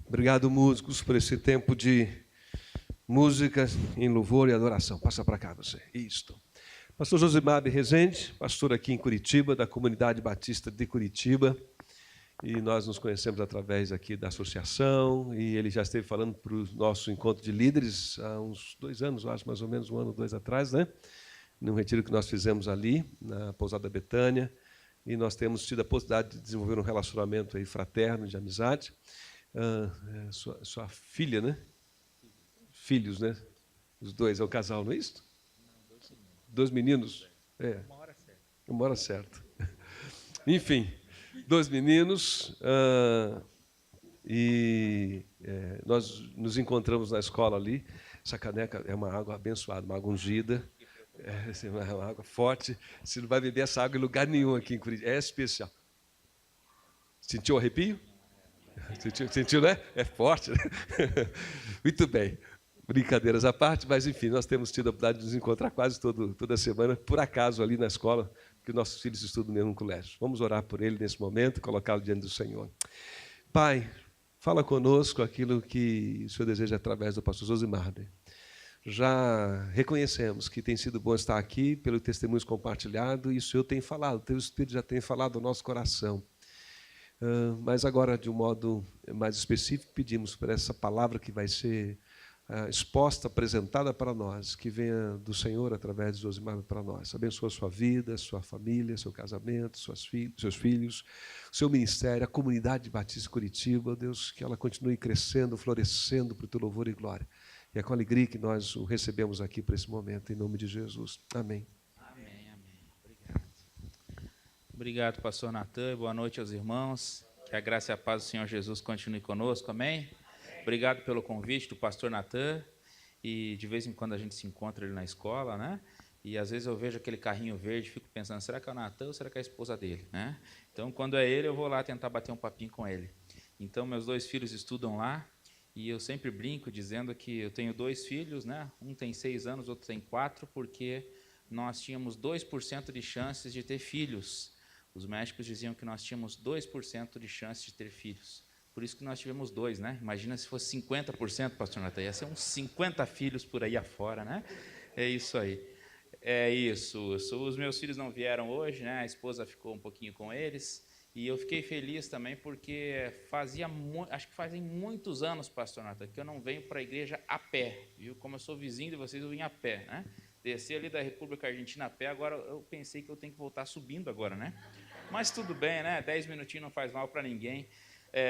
Obrigado, músicos, por esse tempo de música em louvor e adoração. Passa para cá você. Isto. Pastor Josimar Rezende, pastor aqui em Curitiba, da Comunidade Batista de Curitiba. E nós nos conhecemos através aqui da associação, e ele já esteve falando para o nosso encontro de líderes há uns 2 anos, eu acho, mais ou menos 1 ano, 2 atrás, né? Num retiro que nós fizemos ali, na Pousada Betânia, e nós temos tido a possibilidade de desenvolver um relacionamento aí fraterno, de amizade. Sua filha, né? Filhos, né? Os dois, é o casal, não é isso? Não, 2 meninos. É. Uma hora certa. Enfim, 2 meninos. Nós nos encontramos na escola ali. Essa caneca é uma água abençoada, uma água ungida. É uma água forte. Você não vai beber essa água em lugar nenhum aqui em Curitiba. É especial. Sentiu o arrepio? Sentiu, né? É forte, né? Muito bem. Brincadeiras à parte, mas, enfim, nós temos tido a oportunidade de nos encontrar quase toda semana, por acaso, ali na escola, que nossos filhos estudam no mesmo colégio. Vamos orar por ele nesse momento e colocá-lo diante do Senhor. Pai, fala conosco aquilo que o Senhor deseja através do pastor Josimar. Já reconhecemos que tem sido bom estar aqui, pelo testemunho compartilhado, e o Senhor tem falado, o teu Espírito já tem falado ao nosso coração. Mas agora, de um modo mais específico, pedimos por essa palavra que vai ser exposta, apresentada para nós, que venha do Senhor através de Josimar para nós. Abençoa a sua vida, sua família, seu casamento, seus filhos, seu ministério, a comunidade Batista Curitiba, Deus, que ela continue crescendo, florescendo para o teu louvor e glória. E é com alegria que nós o recebemos aqui para esse momento, em nome de Jesus. Amém. Obrigado, pastor Natan, e boa noite aos irmãos. Que a graça e a paz do Senhor Jesus continue conosco, amém? Obrigado pelo convite do pastor Natan, e de vez em quando a gente se encontra ali na escola, né? E às vezes eu vejo aquele carrinho verde e fico pensando, será que é o Natan ou será que é a esposa dele, né? Então, quando é ele, eu vou lá tentar bater um papinho com ele. Então, meus 2 filhos estudam lá, e eu sempre brinco dizendo que eu tenho 2 filhos, né? Um tem 6 anos, outro tem 4, porque nós tínhamos 2% de chances de ter filhos. Os médicos diziam que nós tínhamos 2% de chance de ter filhos. Por isso que nós tivemos 2, né? Imagina se fosse 50%, pastor Natan. Ia ser uns 50 filhos por aí afora, né? É isso aí. É isso. Os meus filhos não vieram hoje, né? A esposa ficou um pouquinho com eles. E eu fiquei feliz também porque acho que fazem muitos anos, pastor Natan, que eu não venho para a igreja a pé. Viu? Como eu sou vizinho de vocês, eu vim a pé, né? Desci ali da República Argentina a pé, agora eu pensei que eu tenho que voltar subindo agora, né? Mas tudo bem, né? 10 minutinhos não faz mal para ninguém.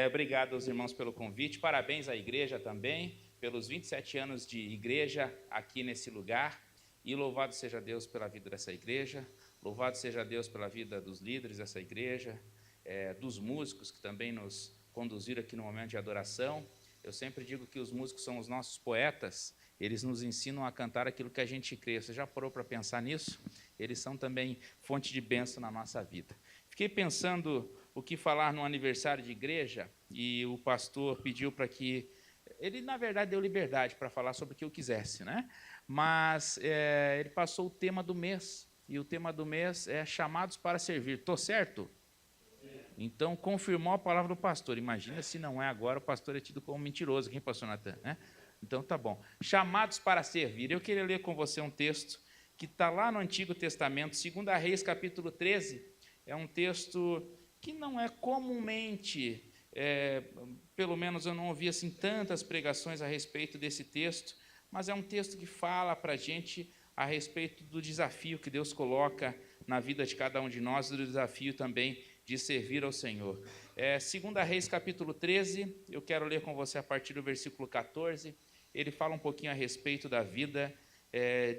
Obrigado aos irmãos pelo convite. Parabéns à igreja também, pelos 27 anos de igreja aqui nesse lugar. E louvado seja Deus pela vida dessa igreja. Louvado seja Deus pela vida dos líderes dessa igreja, dos músicos que também nos conduziram aqui no momento de adoração. Eu sempre digo que os músicos são os nossos poetas. Eles nos ensinam a cantar aquilo que a gente crê. Você já parou para pensar nisso? Eles são também fonte de bênção na nossa vida. Fiquei pensando o que falar no aniversário de igreja, e o pastor pediu para que... Ele, na verdade, deu liberdade para falar sobre o que eu quisesse, né? Mas ele passou o tema do mês, e o tema do mês é chamados para servir. Estou certo? Então, confirmou a palavra do pastor. Imagina se não é agora, o pastor é tido como mentiroso. Quem, pastor Natan? Né? Então, tá bom. Chamados para servir. Eu queria ler com você um texto que está lá no Antigo Testamento, 2 Reis, capítulo 13, é um texto que não é comumente, pelo menos eu não ouvi assim, tantas pregações a respeito desse texto, mas é um texto que fala para a gente a respeito do desafio que Deus coloca na vida de cada um de nós, do desafio também de servir ao Senhor. 2 Reis, capítulo 13, eu quero ler com você a partir do versículo 14, ele fala um pouquinho a respeito da vida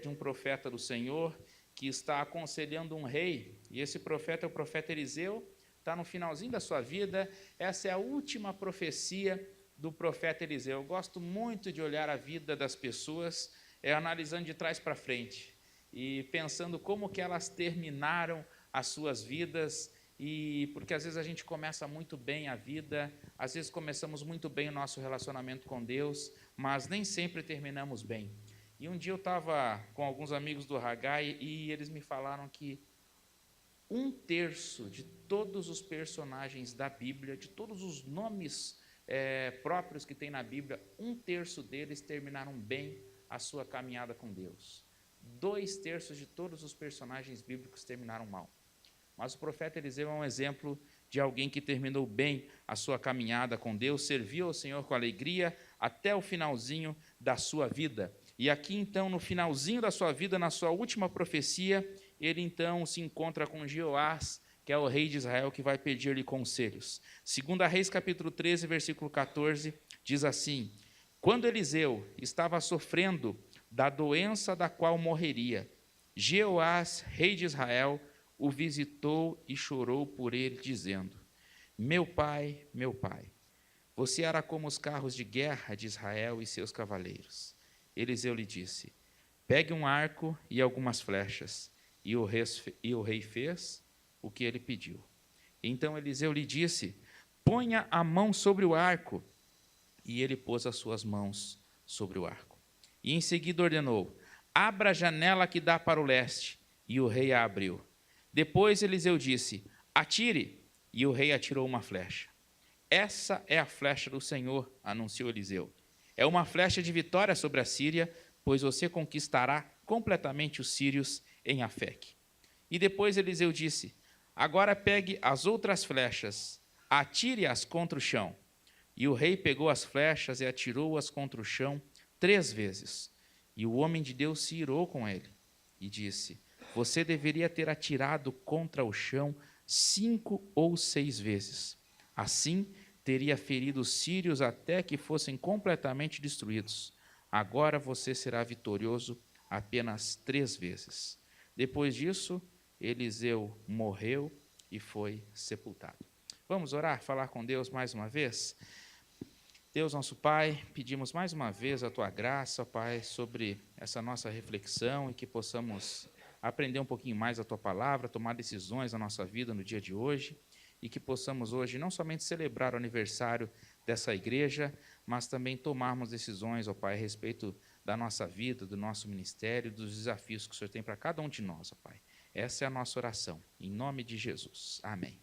de um profeta do Senhor, que está aconselhando um rei, e esse profeta é o profeta Eliseu, está no finalzinho da sua vida. Essa é a última profecia do profeta Eliseu. Eu gosto muito de olhar a vida das pessoas, analisando de trás para frente, e pensando como que elas terminaram as suas vidas, e porque às vezes a gente começa muito bem a vida, às vezes começamos muito bem o nosso relacionamento com Deus, mas nem sempre terminamos bem. E um dia eu estava com alguns amigos do Haggai e eles me falaram que 1/3 de todos os personagens da Bíblia, de todos os nomes próprios que tem na Bíblia, 1/3 deles terminaram bem a sua caminhada com Deus. 2/3 de todos os personagens bíblicos terminaram mal. Mas o profeta Eliseu é um exemplo de alguém que terminou bem a sua caminhada com Deus, serviu ao Senhor com alegria até o finalzinho da sua vida. E aqui, então, no finalzinho da sua vida, na sua última profecia, ele, então, se encontra com Jeoás, que é o rei de Israel, que vai pedir-lhe conselhos. 2 Reis, capítulo 13, versículo 14, diz assim: quando Eliseu estava sofrendo da doença da qual morreria, Jeoás, rei de Israel, o visitou e chorou por ele, dizendo: meu pai, você era como os carros de guerra de Israel e seus cavaleiros. Eliseu lhe disse: pegue um arco e algumas flechas. E o rei fez o que ele pediu. Então Eliseu lhe disse: ponha a mão sobre o arco. E ele pôs as suas mãos sobre o arco. E em seguida ordenou: abra a janela que dá para o leste. E o rei a abriu. Depois Eliseu disse: atire. E o rei atirou uma flecha. Essa é a flecha do Senhor, anunciou Eliseu. É uma flecha de vitória sobre a Síria, pois você conquistará completamente os sírios em Afeque. E depois Eliseu disse: agora pegue as outras flechas, atire-as contra o chão. E o rei pegou as flechas e atirou-as contra o chão 3 vezes. E o homem de Deus se irou com ele e disse: você deveria ter atirado contra o chão 5 ou 6 vezes. Assim, teria ferido os sírios até que fossem completamente destruídos. Agora você será vitorioso apenas 3 vezes. Depois disso, Eliseu morreu e foi sepultado. Vamos orar, falar com Deus mais uma vez? Deus, nosso Pai, pedimos mais uma vez a Tua graça, Pai, sobre essa nossa reflexão e que possamos aprender um pouquinho mais a Tua palavra, tomar decisões na nossa vida no dia de hoje e que possamos hoje não somente celebrar o aniversário dessa igreja, mas também tomarmos decisões, ó Pai, a respeito da nossa vida, do nosso ministério, dos desafios que o Senhor tem para cada um de nós, ó Pai. Essa é a nossa oração, em nome de Jesus. Amém.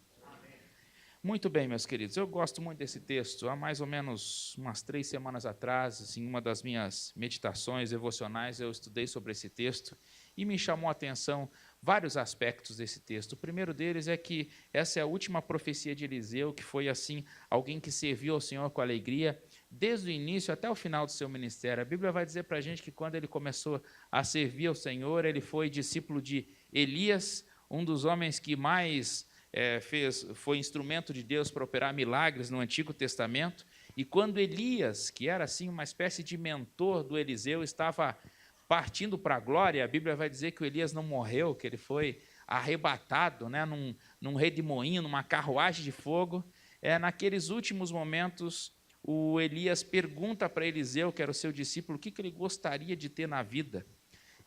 Muito bem, meus queridos, eu gosto muito desse texto. Há mais ou menos umas 3 semanas atrás, assim, uma das minhas meditações devocionais, eu estudei sobre esse texto e me chamou a atenção vários aspectos desse texto. O primeiro deles é que essa é a última profecia de Eliseu, que foi, assim, alguém que serviu ao Senhor com alegria, desde o início até o final do seu ministério. A Bíblia vai dizer para a gente que quando ele começou a servir ao Senhor, ele foi discípulo de Elias, um dos homens que mais foi instrumento de Deus para operar milagres no Antigo Testamento, e quando Elias, que era assim uma espécie de mentor do Eliseu, estava partindo para a glória, a Bíblia vai dizer que o Elias não morreu, que ele foi arrebatado, né, num redemoinho, numa carruagem de fogo. Naqueles últimos momentos, o Elias pergunta para Eliseu, que era o seu discípulo, o que ele gostaria de ter na vida.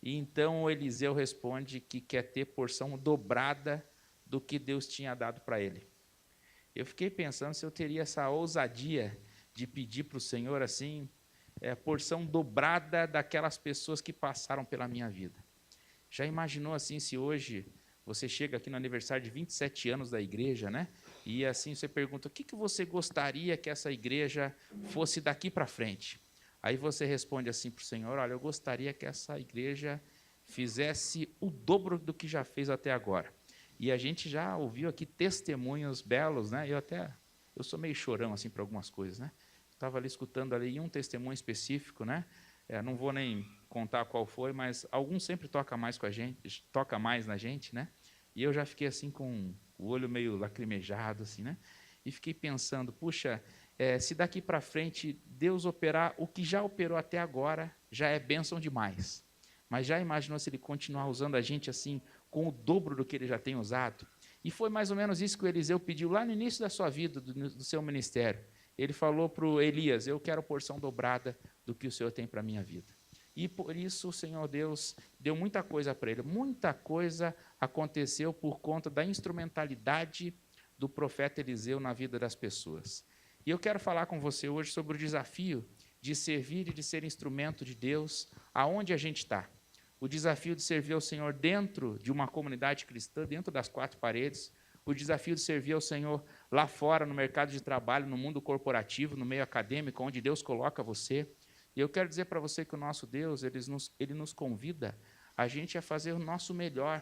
E então o Eliseu responde que quer ter porção dobrada do que Deus tinha dado para ele. Eu fiquei pensando se eu teria essa ousadia de pedir para o Senhor assim, porção dobrada daquelas pessoas que passaram pela minha vida. Já imaginou assim se hoje você chega aqui no aniversário de 27 anos da igreja, né? E assim você pergunta, o que você gostaria que essa igreja fosse daqui para frente? Aí você responde assim para o Senhor, olha, eu gostaria que essa igreja fizesse o dobro do que já fez até agora. E a gente já ouviu aqui testemunhos belos, né? Eu sou meio chorão assim para algumas coisas, né? Estava ali escutando ali um testemunho específico, né? Não vou nem contar qual foi, mas alguns sempre toca mais na gente, né? E eu já fiquei assim com o olho meio lacrimejado, assim, né? E fiquei pensando, puxa, se daqui para frente Deus operar o que já operou até agora, já é bênção demais. Mas já imaginou se Ele continuar usando a gente assim, com o dobro do que Ele já tem usado? E foi mais ou menos isso que o Eliseu pediu lá no início da sua vida, do seu ministério. Ele falou para o Elias, eu quero porção dobrada do que o Senhor tem para a minha vida. E por isso o Senhor Deus deu muita coisa para ele. Muita coisa aconteceu por conta da instrumentalidade do profeta Eliseu na vida das pessoas. E eu quero falar com você hoje sobre o desafio de servir e de ser instrumento de Deus aonde a gente está. O desafio de servir ao Senhor dentro de uma comunidade cristã, dentro das 4 paredes, o desafio de servir ao Senhor lá fora, no mercado de trabalho, no mundo corporativo, no meio acadêmico, onde Deus coloca você. E eu quero dizer para você que o nosso Deus, ele nos convida a gente a fazer o nosso melhor,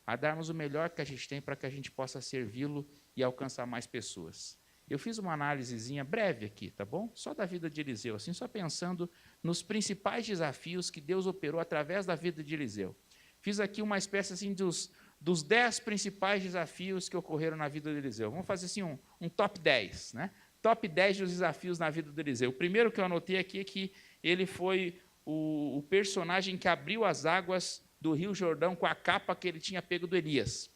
a darmos o melhor que a gente tem para que a gente possa servi-lo e alcançar mais pessoas. Eu fiz uma análisezinha breve aqui, tá bom? Só da vida de Eliseu, assim, só pensando nos principais desafios que Deus operou através da vida de Eliseu. Fiz aqui uma espécie assim dos 10 principais desafios que ocorreram na vida de Eliseu. Vamos fazer assim um top 10, né? Top 10 dos desafios na vida de Eliseu. O primeiro que eu anotei aqui é que ele foi o personagem que abriu as águas do Rio Jordão com a capa que ele tinha pego do Elias.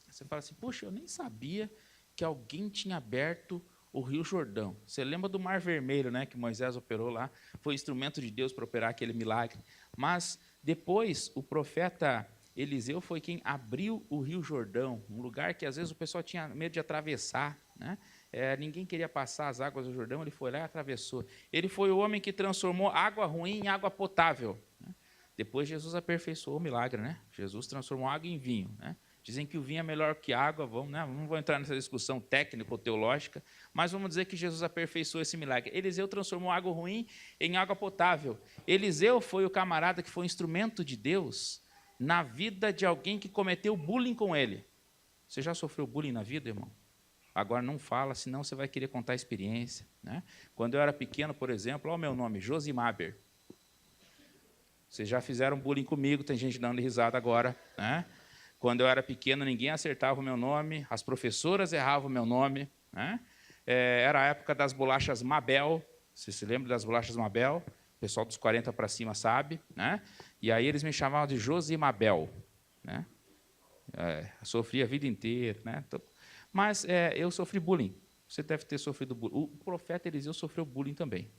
Você fala assim, puxa, eu nem sabia que alguém tinha aberto o Rio Jordão. Você lembra do Mar Vermelho, né, que Moisés operou lá? Foi instrumento de Deus para operar aquele milagre. Mas depois o profeta Eliseu foi quem abriu o Rio Jordão, um lugar que às vezes o pessoal tinha medo de atravessar, né? Ninguém queria passar as águas do Jordão, ele foi lá e atravessou. Ele foi o homem que transformou água ruim em água potável, né? Depois Jesus aperfeiçoou o milagre, né? Jesus transformou água em vinho, né? Dizem que o vinho é melhor que água, não vou entrar nessa discussão técnico-teológica, mas vamos dizer que Jesus aperfeiçoou esse milagre. Eliseu transformou água ruim em água potável. Eliseu foi o camarada que foi instrumento de Deus na vida de alguém que cometeu bullying com ele. Você já sofreu bullying na vida, irmão? Agora não fala, senão você vai querer contar a experiência, né? Quando eu era pequeno, por exemplo, olha o meu nome, Josimaber. Vocês já fizeram bullying comigo, tem gente dando risada agora, né? Quando eu era pequeno, ninguém acertava o meu nome, as professoras erravam o meu nome, né? Era a época das bolachas Mabel, você se lembra das bolachas Mabel? O pessoal dos 40 para cima sabe, né? E aí eles me chamavam de Josimabel, né? Eu sofri a vida inteira, né? Mas eu sofri bullying. Você deve ter sofrido bullying. O profeta Eliseu sofreu bullying também.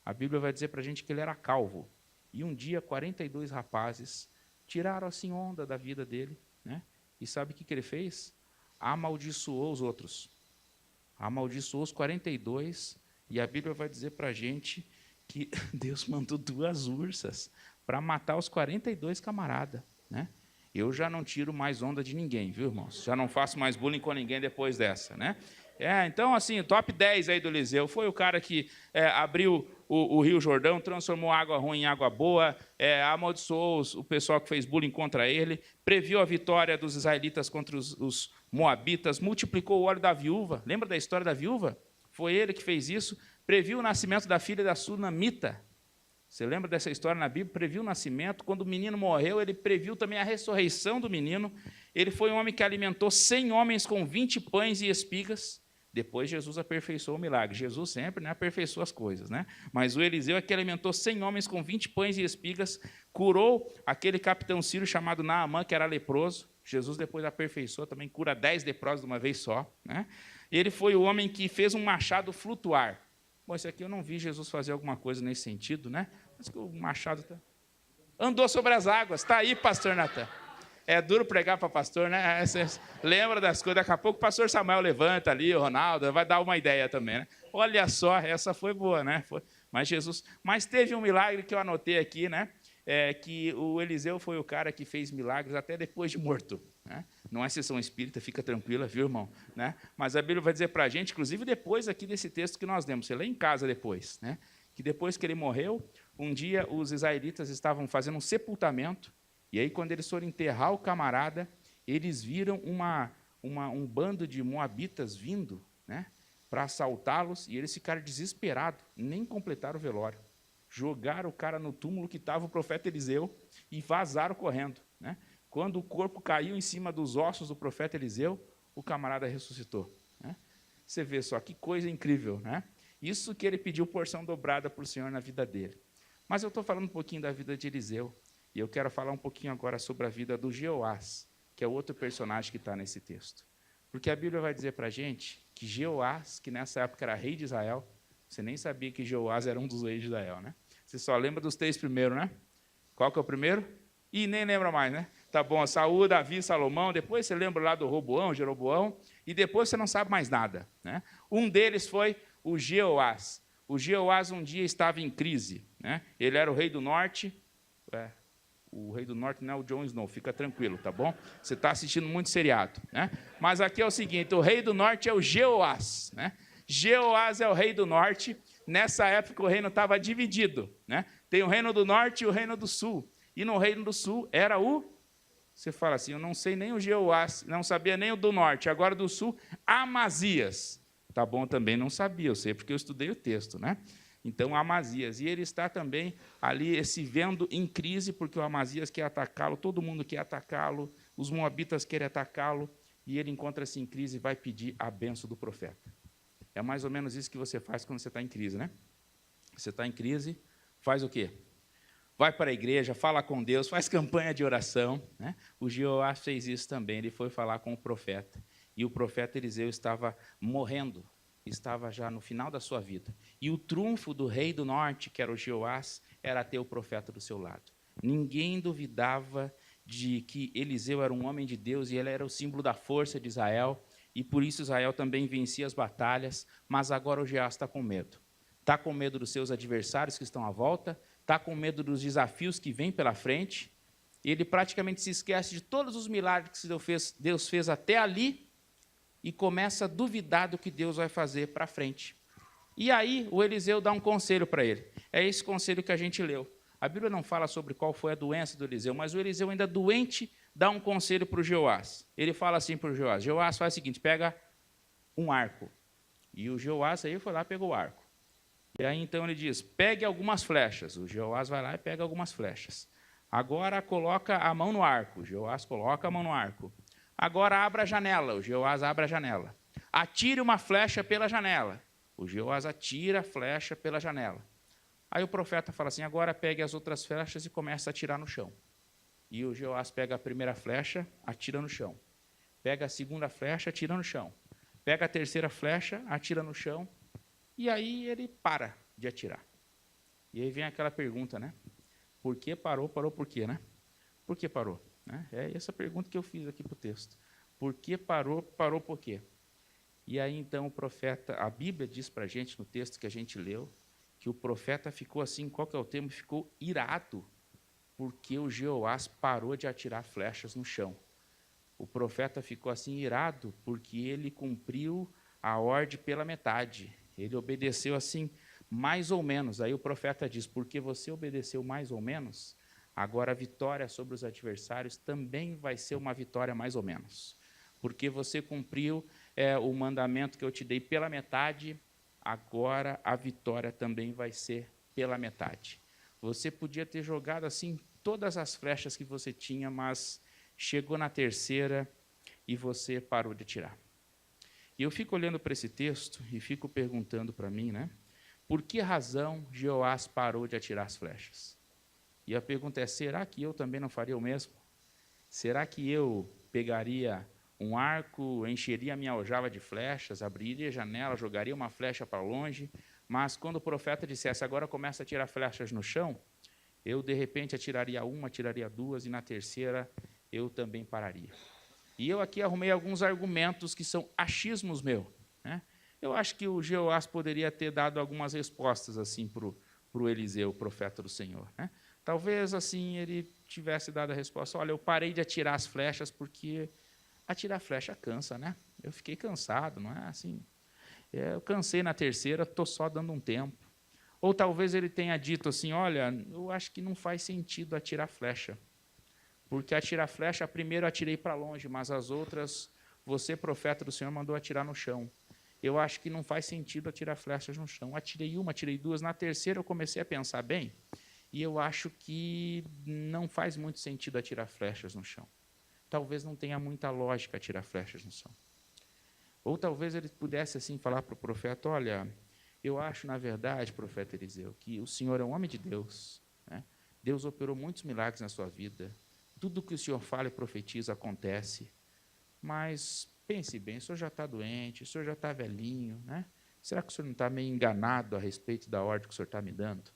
A Bíblia vai dizer para a gente que ele era calvo. E um dia, 42 rapazes tiraram assim onda da vida dele, né? E sabe o que ele fez? Amaldiçoou os outros. Amaldiçoou os 42. E a Bíblia vai dizer para a gente que Deus mandou 2 ursas para matar os 42 camaradas, né? Eu já não tiro mais onda de ninguém, viu, irmãos? Já não faço mais bullying com ninguém depois dessa, né? Então, assim, o top 10 aí do Eliseu foi o cara que abriu o Rio Jordão, transformou água ruim em água boa, amaldiçoou o pessoal que fez bullying contra ele, previu a vitória dos israelitas contra os moabitas, multiplicou o óleo da viúva. Lembra da história da viúva? Foi ele que fez isso. Previu o nascimento da filha da sunamita. Você lembra dessa história na Bíblia? Previu o nascimento. Quando o menino morreu, ele previu também a ressurreição do menino. Ele foi um homem que alimentou 100 homens com 20 pães e espigas. Depois Jesus aperfeiçoou o milagre. Jesus sempre, né, aperfeiçoou as coisas, né? Mas o Eliseu é que alimentou 100 homens com 20 pães e espigas, curou aquele capitão sírio chamado Naamã, que era leproso. Jesus depois aperfeiçoou, também cura 10 leprosos de uma vez só, né? Ele foi o homem que fez um machado flutuar. Bom, isso aqui eu não vi Jesus fazer alguma coisa nesse sentido, né? Mas que o machado andou sobre as águas. Está aí, pastor Natan. É duro pregar para pastor, né? Você lembra das coisas. Daqui a pouco o pastor Samuel levanta ali, o Ronaldo, vai dar uma ideia também, né? Olha só, essa foi boa, né? Mas teve um milagre que eu anotei aqui, né? Que o Eliseu foi o cara que fez milagres até depois de morto, né? Não é sessão espírita, fica tranquila, viu, irmão? Né? Mas a Bíblia vai dizer para a gente, inclusive depois aqui desse texto que nós lemos, você lê em casa depois, né? Que depois que ele morreu, um dia os israelitas estavam fazendo um sepultamento, e aí quando eles foram enterrar o camarada, eles viram um bando de moabitas vindo, né, para assaltá-los, e eles ficaram desesperados, nem completaram o velório. Jogaram o cara no túmulo que estava o profeta Eliseu e vazaram correndo, né? Quando o corpo caiu em cima dos ossos do profeta Eliseu, o camarada ressuscitou, né? Você vê só que coisa incrível, né? Isso que ele pediu porção dobrada para o Senhor na vida dele. Mas eu estou falando um pouquinho da vida de Eliseu, e eu quero falar um pouquinho agora sobre a vida do Jeoás, que é outro personagem que está nesse texto. Porque a Bíblia vai dizer para a gente que Jeoás, que nessa época era rei de Israel, você nem sabia que Jeoás era um dos reis de Israel, né? Você só lembra dos 3 primeiros, né? Qual que é o primeiro? Ih, nem lembra mais, né? Tá bom, Saúl, Davi, Salomão, depois você lembra lá do Roboão, Jeroboão, e depois você não sabe mais nada, né? Um deles foi o Jeoás. O Jeoás um dia estava em crise, né? Ele era o rei do norte, O Rei do Norte não é o Jon Snow, fica tranquilo, tá bom? Você está assistindo muito seriado, né? Mas aqui é o seguinte, o Rei do Norte é o Jeoás, né? Jeoás é o Rei do Norte. Nessa época o reino estava dividido, né? Tem o Reino do Norte e o Reino do Sul. E no Reino do Sul era você fala assim, eu não sei nem o Jeoás, não sabia nem o do Norte, agora do Sul, Amazias. Tá bom, também não sabia, eu sei porque eu estudei o texto, né? Então, Amazias. E ele está também ali se vendo em crise, porque o Amazias quer atacá-lo, todo mundo quer atacá-lo, os moabitas querem atacá-lo, e ele encontra-se em crise e vai pedir a bênção do profeta. É mais ou menos isso que você faz quando você está em crise, né? Você está em crise, faz o quê? Vai para a igreja, fala com Deus, faz campanha de oração, né? O Jeoás fez isso também, ele foi falar com o profeta. E o profeta Eliseu estava morrendo, estava já no final da sua vida. E o trunfo do rei do norte, que era o Jeoás, era ter o profeta do seu lado. Ninguém duvidava de que Eliseu era um homem de Deus e ele era o símbolo da força de Israel, e por isso Israel também vencia as batalhas, mas agora o Jeoás está com medo. Está com medo dos seus adversários que estão à volta, está com medo dos desafios que vêm pela frente, ele praticamente se esquece de todos os milagres que Deus fez até ali, e começa a duvidar do que Deus vai fazer para frente. E aí o Eliseu dá um conselho para ele. É esse conselho que a gente leu. A Bíblia não fala sobre qual foi a doença do Eliseu, mas o Eliseu, ainda doente, dá um conselho para o Jeoás. Ele fala assim para o Jeoás, Jeoás faz o seguinte, pega um arco. E o Jeoás aí foi lá e pegou o arco. E aí então ele diz, pegue algumas flechas. O Jeoás vai lá e pega algumas flechas. Agora coloca a mão no arco. O Jeoás coloca a mão no arco. Agora abra a janela. O Jeoás abre a janela. Atire uma flecha pela janela. O Jeoás atira a flecha pela janela. Aí o profeta fala assim, agora pegue as outras flechas e começa a atirar no chão. E o Jeoás pega a primeira flecha, atira no chão. Pega a segunda flecha, atira no chão. Pega a terceira flecha, atira no chão. E aí ele para de atirar. E aí vem aquela pergunta, né? Por que parou? Parou por quê, né? Por que parou? É essa pergunta que eu fiz aqui para o texto. Por que parou? Parou por quê? E aí, então, o profeta, a Bíblia diz para a gente, no texto que a gente leu, que o profeta ficou assim, qual que é o termo? Ficou irado, porque o Jeoás parou de atirar flechas no chão. O profeta ficou assim irado, porque ele cumpriu a ordem pela metade. Ele obedeceu assim, mais ou menos. Aí o profeta diz, porque você obedeceu mais ou menos, agora a vitória sobre os adversários também vai ser uma vitória mais ou menos. Porque você cumpriu o mandamento que eu te dei pela metade, agora a vitória também vai ser pela metade. Você podia ter jogado assim todas as flechas que você tinha, mas chegou na terceira e você parou de atirar. E eu fico olhando para esse texto e fico perguntando para mim, né? Por que razão Jeoás parou de atirar as flechas? E a pergunta é, será que eu também não faria o mesmo? Será que eu pegaria um arco, encheria a minha aljava de flechas, abriria a janela, jogaria uma flecha para longe, mas quando o profeta dissesse, agora começa a tirar flechas no chão, eu, de repente, atiraria uma, atiraria duas, e na terceira eu também pararia. E eu aqui arrumei alguns argumentos que são achismos meus, né? Eu acho que o Jeoás poderia ter dado algumas respostas assim para o Eliseu, o profeta do Senhor, né? Talvez assim ele tivesse dado a resposta, olha, eu parei de atirar as flechas porque atirar flecha cansa, né? Eu fiquei cansado, não é assim? Eu cansei na terceira, estou só dando um tempo. Ou talvez ele tenha dito assim, olha, eu acho que não faz sentido atirar flecha, porque atirar flecha, primeiro atirei para longe, mas as outras, você, profeta do Senhor, mandou atirar no chão. Eu acho que não faz sentido atirar flechas no chão. Atirei uma, atirei duas, na terceira eu comecei a pensar bem, e eu acho que não faz muito sentido atirar flechas no chão. Talvez não tenha muita lógica atirar flechas no chão. Ou talvez ele pudesse assim falar para o profeta, olha, eu acho, na verdade, profeta Eliseu, que o senhor é um homem de Deus, né? Deus operou muitos milagres na sua vida, tudo que o senhor fala e profetiza acontece, mas pense bem, o senhor já está doente, o senhor já está velhinho, né? Será que o senhor não está meio enganado a respeito da ordem que o senhor está me dando?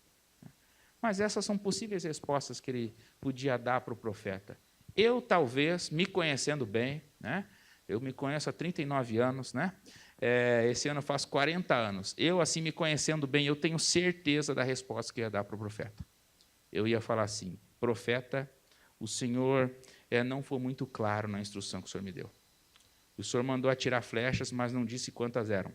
Mas essas são possíveis respostas que ele podia dar para o profeta. Eu, talvez, me conhecendo bem, né? Eu me conheço há 39 anos, né? Esse ano eu faço 40 anos. Eu, assim, me conhecendo bem, eu tenho certeza da resposta que eu ia dar para o profeta. Eu ia falar assim, profeta, o Senhor não foi muito claro na instrução que o Senhor me deu. O Senhor mandou atirar flechas, mas não disse quantas eram.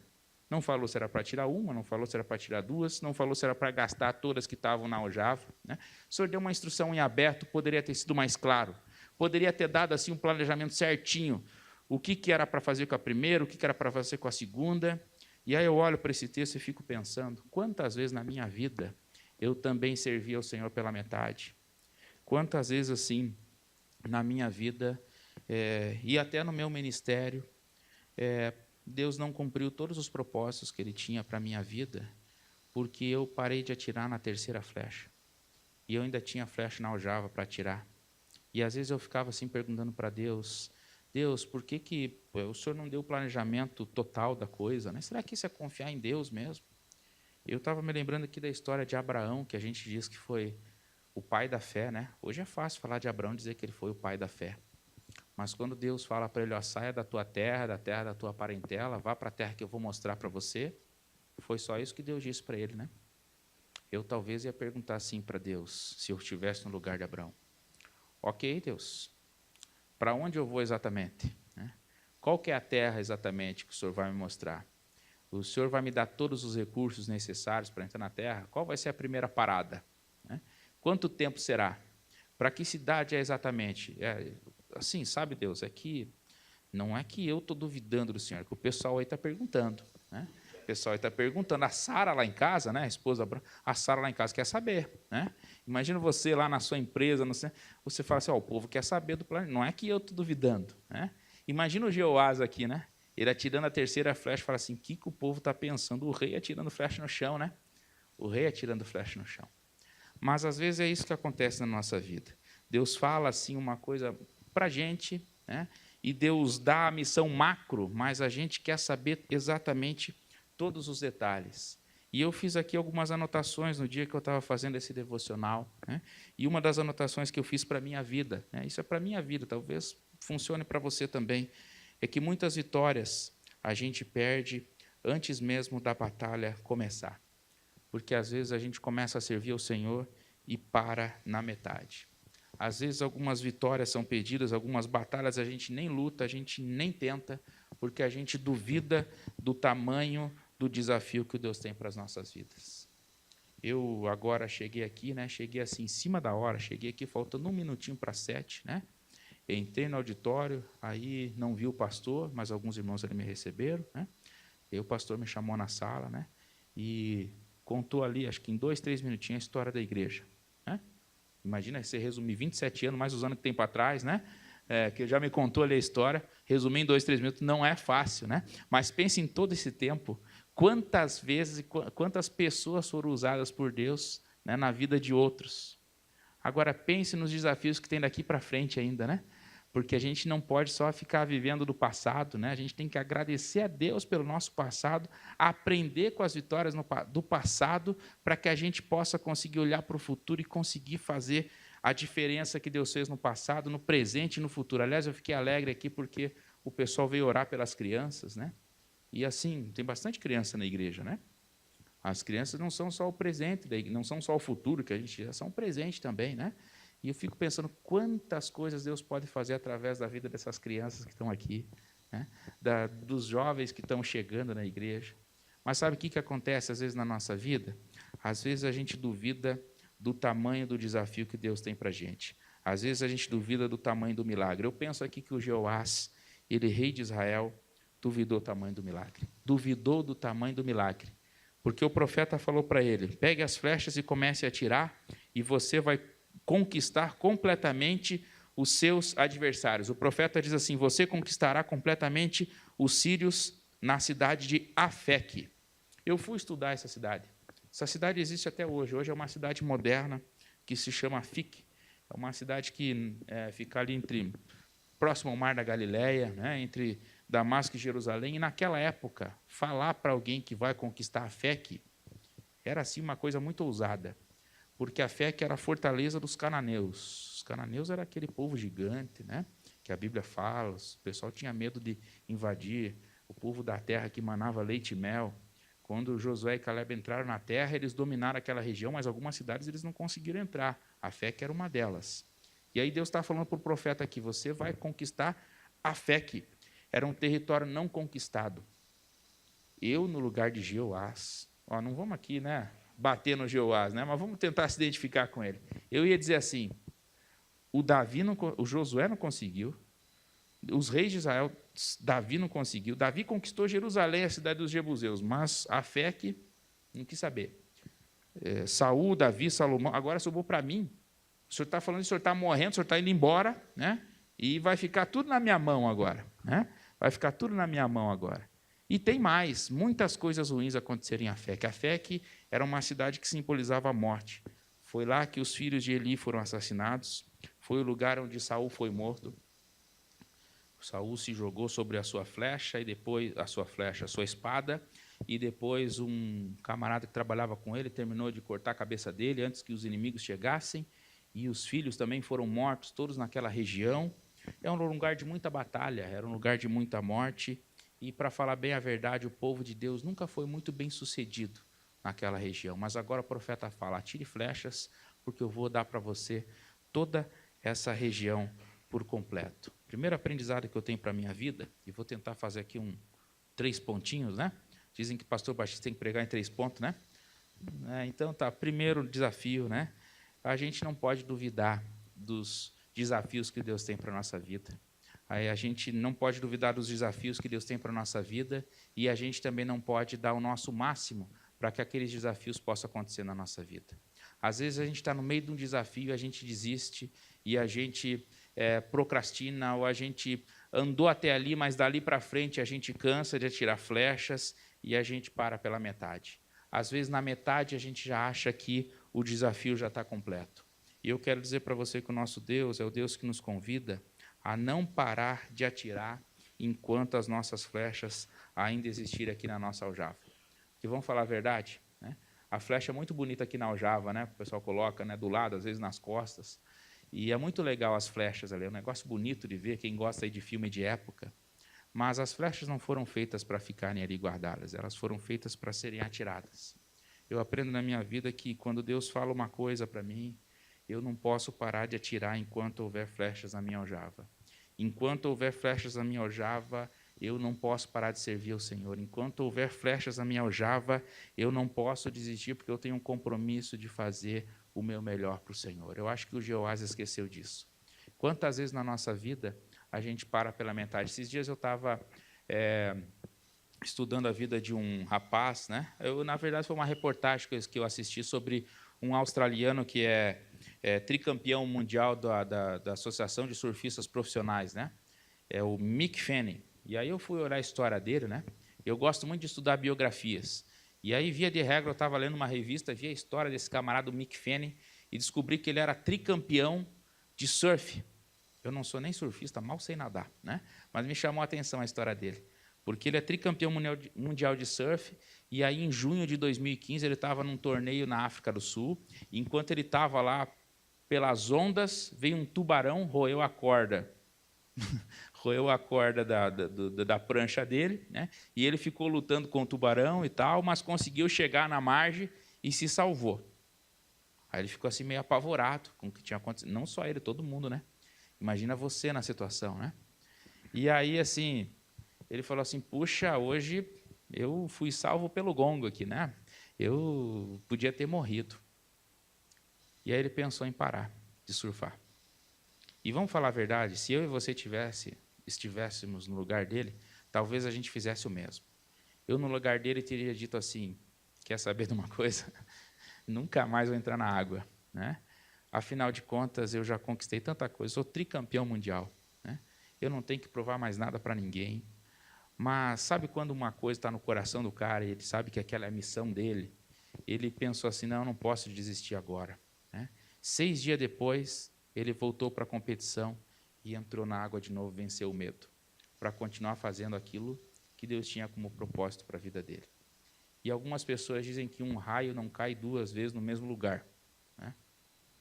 Não falou se era para tirar uma, não falou se era para tirar duas, não falou se era para gastar todas que estavam na aljava, né? O Senhor deu uma instrução em aberto, poderia ter sido mais claro. Poderia ter dado assim um planejamento certinho. O que era para fazer com a primeira, o que era para fazer com a segunda. E aí eu olho para esse texto e fico pensando, quantas vezes na minha vida eu também servi ao Senhor pela metade? Quantas vezes assim na minha vida, e até no meu ministério, Deus não cumpriu todos os propósitos que Ele tinha para a minha vida, porque eu parei de atirar na terceira flecha. E eu ainda tinha flecha na aljava para atirar. E às vezes eu ficava assim perguntando para Deus, por que o Senhor não deu o planejamento total da coisa, né? Será que isso é confiar em Deus mesmo? Eu estava me lembrando aqui da história de Abraão, que a gente diz que foi o pai da fé, né? Hoje é fácil falar de Abraão e dizer que ele foi o pai da fé. Mas quando Deus fala para ele, ó, saia da tua terra, da terra da tua parentela, vá para a terra que eu vou mostrar para você, foi só isso que Deus disse para ele, né? Eu talvez ia perguntar assim para Deus, se eu estivesse no lugar de Abraão. Ok, Deus, para onde eu vou exatamente? Qual que é a terra exatamente que o Senhor vai me mostrar? O Senhor vai me dar todos os recursos necessários para entrar na terra? Qual vai ser a primeira parada? Quanto tempo será? Para que cidade é exatamente? Assim, sabe, Deus, não é que eu estou duvidando do Senhor, é que o pessoal aí está perguntando. Né? O pessoal aí está perguntando. A Sara lá em casa, né, a esposa, a Sara lá em casa quer saber. Né? Imagina você lá na sua empresa, você fala assim, ó, o povo quer saber do plano. Não é que eu estou duvidando. Né? Imagina o Jeoás aqui, né? Ele atirando a terceira flecha, fala assim, o que o povo está pensando? O rei atirando flecha no chão, né? O rei atirando flecha no chão. Mas, às vezes, é isso que acontece na nossa vida. Deus fala assim uma coisa para a gente, né? E Deus dá a missão macro, mas a gente quer saber exatamente todos os detalhes. E eu fiz aqui algumas anotações no dia que eu estava fazendo esse devocional, né? E uma das anotações que eu fiz para a minha vida, né? Isso é para a minha vida, talvez funcione para você também, é que muitas vitórias a gente perde antes mesmo da batalha começar. Porque, às vezes, a gente começa a servir ao Senhor e para na metade. Às vezes, algumas vitórias são perdidas, algumas batalhas a gente nem luta, a gente nem tenta, porque a gente duvida do tamanho do desafio que Deus tem para as nossas vidas. Eu agora cheguei aqui, né? Cheguei assim em cima da hora, cheguei aqui faltando 1 minutinho para 7, né? Entrei no auditório, aí não vi o pastor, mas alguns irmãos ali me receberam, né? E o pastor me chamou na sala, né? E contou ali, acho que em 2, 3 minutinhos, a história da igreja. Né? Imagina você resumir 27 anos, mais os anos que tem para trás, né? Que já me contou ali a história. Resumir em 2, 3 minutos não é fácil, né? Mas pense em todo esse tempo, quantas vezes e quantas pessoas foram usadas por Deus, né, na vida de outros. Agora, pense nos desafios que tem daqui para frente ainda, né? Porque a gente não pode só ficar vivendo do passado, né? A gente tem que agradecer a Deus pelo nosso passado, aprender com as vitórias do passado, para que a gente possa conseguir olhar para o futuro e conseguir fazer a diferença que Deus fez no passado, no presente e no futuro. Aliás, eu fiquei alegre aqui porque o pessoal veio orar pelas crianças, né? E assim, tem bastante criança na igreja, né? As crianças não são só o presente, não são só o futuro que a gente já são o presente também, né? E eu fico pensando quantas coisas Deus pode fazer através da vida dessas crianças que estão aqui, né? Dos jovens que estão chegando na igreja. Mas sabe o que acontece às vezes na nossa vida? Às vezes a gente duvida do tamanho do desafio que Deus tem para a gente. Às vezes a gente duvida do tamanho do milagre. Eu penso aqui que o Jeoás, ele rei de Israel, duvidou do tamanho do milagre. Duvidou do tamanho do milagre. Porque o profeta falou para ele, pegue as flechas e comece a atirar, e você vai conquistar completamente os seus adversários. O profeta diz assim, você conquistará completamente os sírios na cidade de Afeque. Eu fui estudar essa cidade. Essa cidade existe até hoje. Hoje é uma cidade moderna que se chama Afeque. É uma cidade que fica ali próximo ao Mar da Galileia, né, entre Damasco e Jerusalém. E naquela época, falar para alguém que vai conquistar Afeque era assim uma coisa muito ousada. Porque a fé era a fortaleza dos cananeus. Os cananeus era aquele povo gigante, né? Que a Bíblia fala, o pessoal tinha medo de invadir o povo da terra que manava leite e mel. Quando Josué e Caleb entraram na terra, eles dominaram aquela região, mas algumas cidades eles não conseguiram entrar. A fé era uma delas. E aí Deus está falando para o profeta aqui, você vai conquistar Afec. Era um território não conquistado. Eu, no lugar de Jeoás, não vamos aqui, né, bater no Jeoás, né, mas vamos tentar se identificar com ele. Eu ia dizer assim, o Josué não conseguiu, os reis de Israel, Davi não conseguiu, Davi conquistou Jerusalém, a cidade dos jebuseus, mas Afec não quis saber. Saul, Davi, Salomão, agora sobrou para mim. O senhor está falando, o senhor está morrendo, o senhor está indo embora, né, e vai ficar tudo na minha mão agora, né? Vai ficar tudo na minha mão agora. E tem mais, muitas coisas ruins aconteceram em Afec. Afec era uma cidade que simbolizava a morte. Foi lá que os filhos de Eli foram assassinados, foi o lugar onde Saul foi morto. Saul se jogou sobre a sua flecha, e depois a sua espada, e depois um camarada que trabalhava com ele terminou de cortar a cabeça dele antes que os inimigos chegassem, e os filhos também foram mortos, todos naquela região. Era um lugar de muita batalha, era um lugar de muita morte, e, para falar bem a verdade, o povo de Deus nunca foi muito bem sucedido naquela região. Mas agora o profeta fala, atire flechas, porque eu vou dar para você toda essa região por completo. Primeiro aprendizado que eu tenho para a minha vida, e vou tentar fazer aqui 3 pontinhos, né? Dizem que pastor Batista tem que pregar em 3 pontos, né? Então, tá, primeiro desafio, né? A gente não pode duvidar dos desafios que Deus tem para a nossa vida. Aí a gente não pode duvidar dos desafios que Deus tem para a nossa vida, e a gente também não pode dar o nosso máximo para que aqueles desafios possam acontecer na nossa vida. Às vezes a gente está no meio de um desafio, a gente desiste, e a gente procrastina, ou a gente andou até ali, mas dali para frente a gente cansa de atirar flechas, e a gente para pela metade. Às vezes, na metade, a gente já acha que o desafio já está completo. E eu quero dizer para você que o nosso Deus é o Deus que nos convida a não parar de atirar enquanto as nossas flechas ainda existirem aqui na nossa aljava. Porque vamos falar a verdade, né? A flecha é muito bonita aqui na aljava, né? O pessoal coloca, né, do lado, às vezes nas costas. E é muito legal as flechas ali, é um negócio bonito de ver, quem gosta aí de filme de época. Mas as flechas não foram feitas para ficarem ali guardadas, elas foram feitas para serem atiradas. Eu aprendo na minha vida que quando Deus fala uma coisa para mim, eu não posso parar de atirar enquanto houver flechas na minha aljava. Enquanto houver flechas na minha aljava, eu não posso parar de servir ao Senhor. Enquanto houver flechas na minha aljava, eu não posso desistir, porque eu tenho um compromisso de fazer o meu melhor para o Senhor. Eu acho que o Jeoás esqueceu disso. Quantas vezes na nossa vida a gente para pela metade? Esses dias eu estava estudando a vida de um rapaz, né? Na verdade, foi uma reportagem que eu assisti sobre um australiano que é tricampeão mundial da Associação de Surfistas Profissionais, né? É o Mick Fanning. E aí eu fui olhar a história dele, né? Eu gosto muito de estudar biografias. E aí, via de regra, eu estava lendo uma revista, vi a história desse camarada, o Mick Fanning, e descobri que ele era tricampeão de surf. Eu não sou nem surfista, mal sei nadar, né? Mas me chamou a atenção a história dele, porque ele é tricampeão mundial de surf, e aí, em junho de 2015, ele estava num torneio na África do Sul, e enquanto ele estava lá pelas ondas, veio um tubarão, roeu a corda. Roeu a corda da prancha dele, né? E ele ficou lutando com o tubarão e tal, mas conseguiu chegar na margem e se salvou. Aí ele ficou assim meio apavorado com o que tinha acontecido. Não só ele, todo mundo, né? Imagina você na situação, né? E aí, assim, ele falou assim, puxa, hoje eu fui salvo pelo gongo aqui, né? Eu podia ter morrido. E aí ele pensou em parar de surfar. E vamos falar a verdade, se eu e você estivéssemos no lugar dele, talvez a gente fizesse o mesmo. Eu, no lugar dele, teria dito assim, quer saber de uma coisa? Nunca mais vou entrar na água, né? Afinal de contas, eu já conquistei tanta coisa, sou tricampeão mundial, né? Eu não tenho que provar mais nada para ninguém. Mas sabe quando uma coisa está no coração do cara e ele sabe que aquela é a missão dele? Ele pensou assim, não, eu não posso desistir agora, né? 6 dias depois, ele voltou para a competição e entrou na água de novo, venceu o medo, para continuar fazendo aquilo que Deus tinha como propósito para a vida dele. E algumas pessoas dizem que um raio não cai 2 vezes no mesmo lugar, né?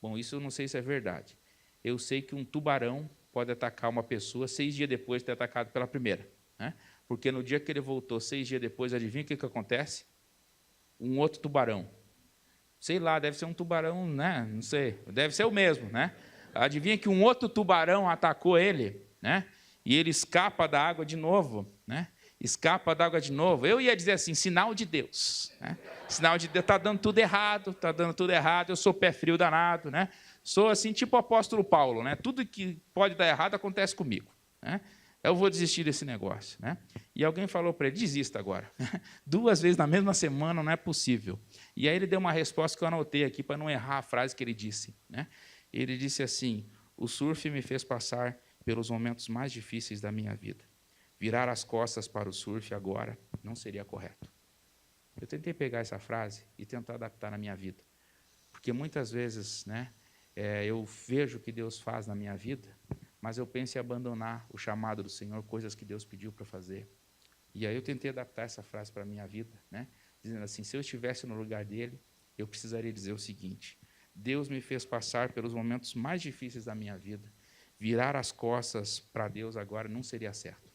Bom, isso eu não sei se é verdade. Eu sei que um tubarão pode atacar uma pessoa 6 dias depois de ter atacado pela primeira, né? Porque no dia que ele voltou, 6 dias depois, adivinha o que acontece? Um outro tubarão. Sei lá, deve ser um tubarão, né? Não sei, deve ser o mesmo, né? Adivinha que um outro tubarão atacou ele, né? E ele escapa da água de novo, né? Escapa da água de novo. Eu ia dizer assim, sinal de Deus, né? Sinal de Deus, está dando tudo errado, eu sou pé frio danado, né? Sou assim, tipo o apóstolo Paulo, né? Tudo que pode dar errado acontece comigo, né? Eu vou desistir desse negócio, né? E alguém falou para ele, desista agora. 2 vezes na mesma semana não é possível. E aí ele deu uma resposta que eu anotei aqui para não errar a frase que ele disse, né? Ele disse assim, o surf me fez passar pelos momentos mais difíceis da minha vida. Virar as costas para o surf agora não seria correto. Eu tentei pegar essa frase e tentar adaptar na minha vida. Porque muitas vezes, né, eu vejo o que Deus faz na minha vida, mas eu penso em abandonar o chamado do Senhor, coisas que Deus pediu para fazer. E aí eu tentei adaptar essa frase para a minha vida, né, dizendo assim, se eu estivesse no lugar dele, eu precisaria dizer o seguinte, Deus me fez passar pelos momentos mais difíceis da minha vida. Virar as costas para Deus agora não seria certo.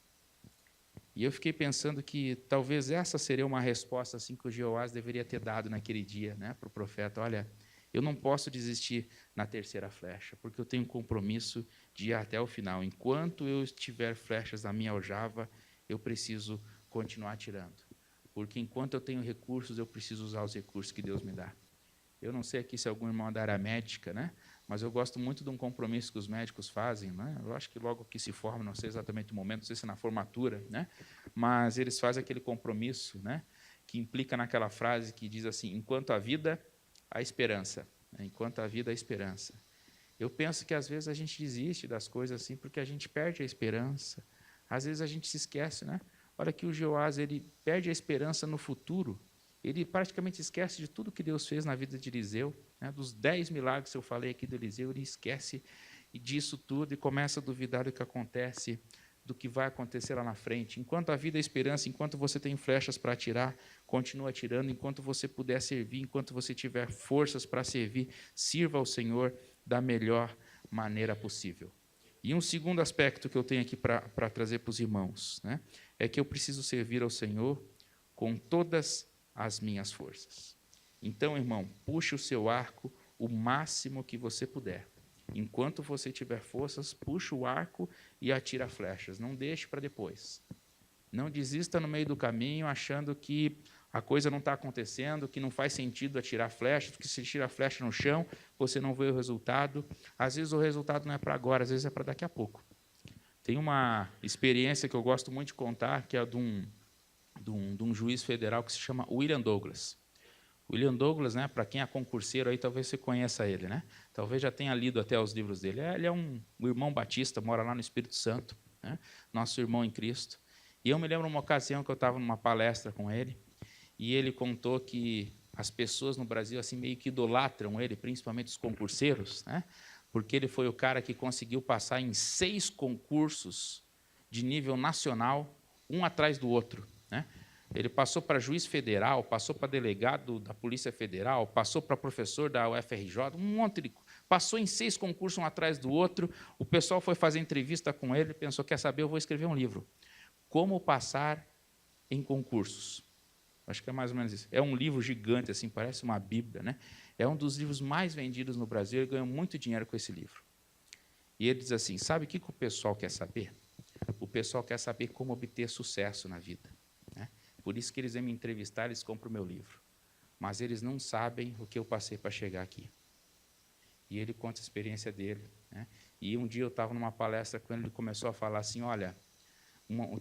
E eu fiquei pensando que talvez essa seria uma resposta assim que o Jeoás deveria ter dado naquele dia, né, para o profeta. Olha, eu não posso desistir na terceira flecha, porque eu tenho um compromisso de ir até o final. Enquanto eu tiver flechas na minha aljava, eu preciso continuar atirando. Porque enquanto eu tenho recursos, eu preciso usar os recursos que Deus me dá. Eu não sei aqui se algum irmão é da área médica, né? Mas eu gosto muito de um compromisso que os médicos fazem, né? Eu acho que logo que se forma, não sei exatamente o momento, não sei se é na formatura, né? Mas eles fazem aquele compromisso, né? Que implica naquela frase que diz assim, enquanto a vida, a esperança. Enquanto a vida, a esperança. Eu penso que às vezes a gente desiste das coisas assim porque a gente perde a esperança. Às vezes a gente se esquece, né? Olha que o Jeoás, ele perde a esperança no futuro. Ele praticamente esquece de tudo que Deus fez na vida de Eliseu, né? Dos 10 milagres que eu falei aqui do Eliseu, ele esquece disso tudo e começa a duvidar do que acontece, do que vai acontecer lá na frente. Enquanto a vida é esperança, enquanto você tem flechas para atirar, continua atirando, enquanto você puder servir, enquanto você tiver forças para servir, sirva ao Senhor da melhor maneira possível. E um segundo aspecto que eu tenho aqui para trazer para os irmãos, né, é que eu preciso servir ao Senhor com todas as minhas forças. Então, irmão, puxe o seu arco o máximo que você puder. Enquanto você tiver forças, puxe o arco e atira flechas. Não deixe para depois. Não desista no meio do caminho, achando que a coisa não está acontecendo, que não faz sentido atirar flecha, porque se tira a flecha no chão, você não vê o resultado. Às vezes o resultado não é para agora, às vezes é para daqui a pouco. Tem uma experiência que eu gosto muito de contar, que é de um juiz federal que se chama William Douglas. William Douglas, né, para quem é concurseiro, aí talvez você conheça ele, né? Talvez já tenha lido até os livros dele. Ele é um irmão batista, mora lá no Espírito Santo, né? Nosso irmão em Cristo. E eu me lembro uma ocasião que eu estava numa palestra com ele, e ele contou que as pessoas no Brasil assim meio que idolatram ele, principalmente os concurseiros, né? Porque ele foi o cara que conseguiu passar em 6 concursos de nível nacional, um atrás do outro, né? Ele passou para juiz federal, passou para delegado da Polícia Federal, passou para professor da UFRJ, um monte de... Passou em 6 concursos, um atrás do outro. O pessoal foi fazer entrevista com ele, pensou, quer saber, eu vou escrever um livro. Como passar em concursos. Acho que é mais ou menos isso. É um livro gigante, assim, parece uma Bíblia, né? É um dos livros mais vendidos no Brasil, ele ganhou muito dinheiro com esse livro. E ele diz assim, sabe o que o pessoal quer saber? O pessoal quer saber como obter sucesso na vida, né? Por isso que eles vêm me entrevistar, eles compram o meu livro. Mas eles não sabem o que eu passei para chegar aqui. E ele conta a experiência dele, né? E um dia eu estava numa palestra com ele, ele começou a falar assim, olha,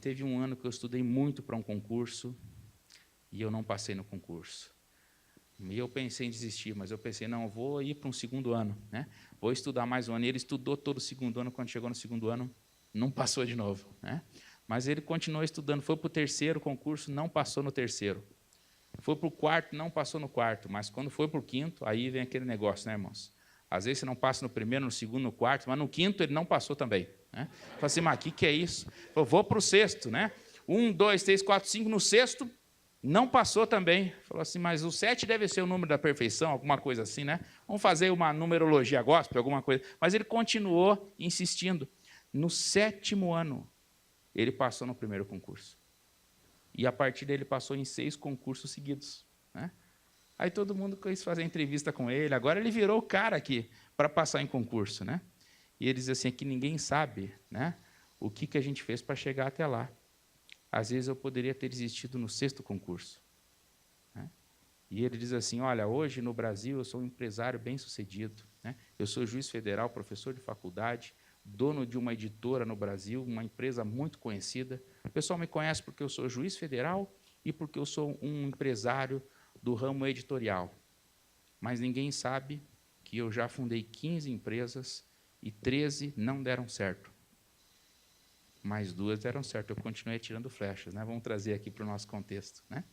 teve um ano que eu estudei muito para um concurso e eu não passei no concurso. E eu pensei em desistir, mas eu pensei, não, eu vou ir para um segundo ano, né? Vou estudar mais um ano. E ele estudou todo o segundo ano, quando chegou no segundo ano, não passou de novo, né? Mas ele continuou estudando, foi para o terceiro concurso, não passou no terceiro. Foi para o quarto, não passou no quarto, mas quando foi para o quinto, aí vem aquele negócio, né, irmãos? Às vezes você não passa no primeiro, no segundo, no quarto, mas no quinto ele não passou também, né? Falei assim, mas o que é isso? Falei, vou para o sexto, né? 1, 2, 3, 4, 5, no sexto, não passou também. Falou assim, mas o 7 deve ser o número da perfeição, alguma coisa assim, né? Vamos fazer uma numerologia gospel, alguma coisa. Mas ele continuou insistindo. No 7º ano, ele passou no primeiro concurso. E, a partir dele, passou em 6 concursos seguidos, né? Aí todo mundo quis fazer entrevista com ele. Agora ele virou o cara aqui para passar em concurso, né? E ele diz assim, que ninguém sabe, né, o que a gente fez para chegar até lá. Às vezes eu poderia ter desistido no 6º concurso. Né? E ele diz assim, olha, hoje no Brasil eu sou um empresário bem-sucedido. Né? Eu sou juiz federal, professor de faculdade, dono de uma editora no Brasil, uma empresa muito conhecida. O pessoal me conhece porque eu sou juiz federal e porque eu sou um empresário do ramo editorial. Mas ninguém sabe que eu já fundei 15 empresas e 13 não deram certo. Mais 2 deram certo, eu continuei tirando flechas. Né? Vamos trazer aqui para o nosso contexto. Né?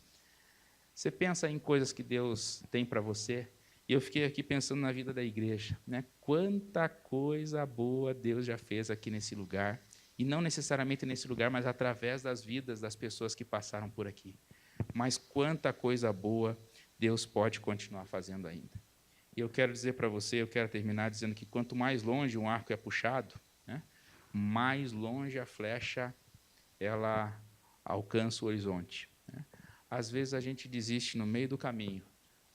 Você pensa em coisas que Deus tem para você, e eu fiquei aqui pensando na vida da igreja. Né? Quanta coisa boa Deus já fez aqui nesse lugar, e não necessariamente nesse lugar, mas através das vidas das pessoas que passaram por aqui. Mas quanta coisa boa Deus pode continuar fazendo ainda. E eu quero dizer para você, eu quero terminar dizendo que quanto mais longe um arco é puxado, né, mais longe a flecha ela alcança o horizonte. Né? Às vezes a gente desiste no meio do caminho,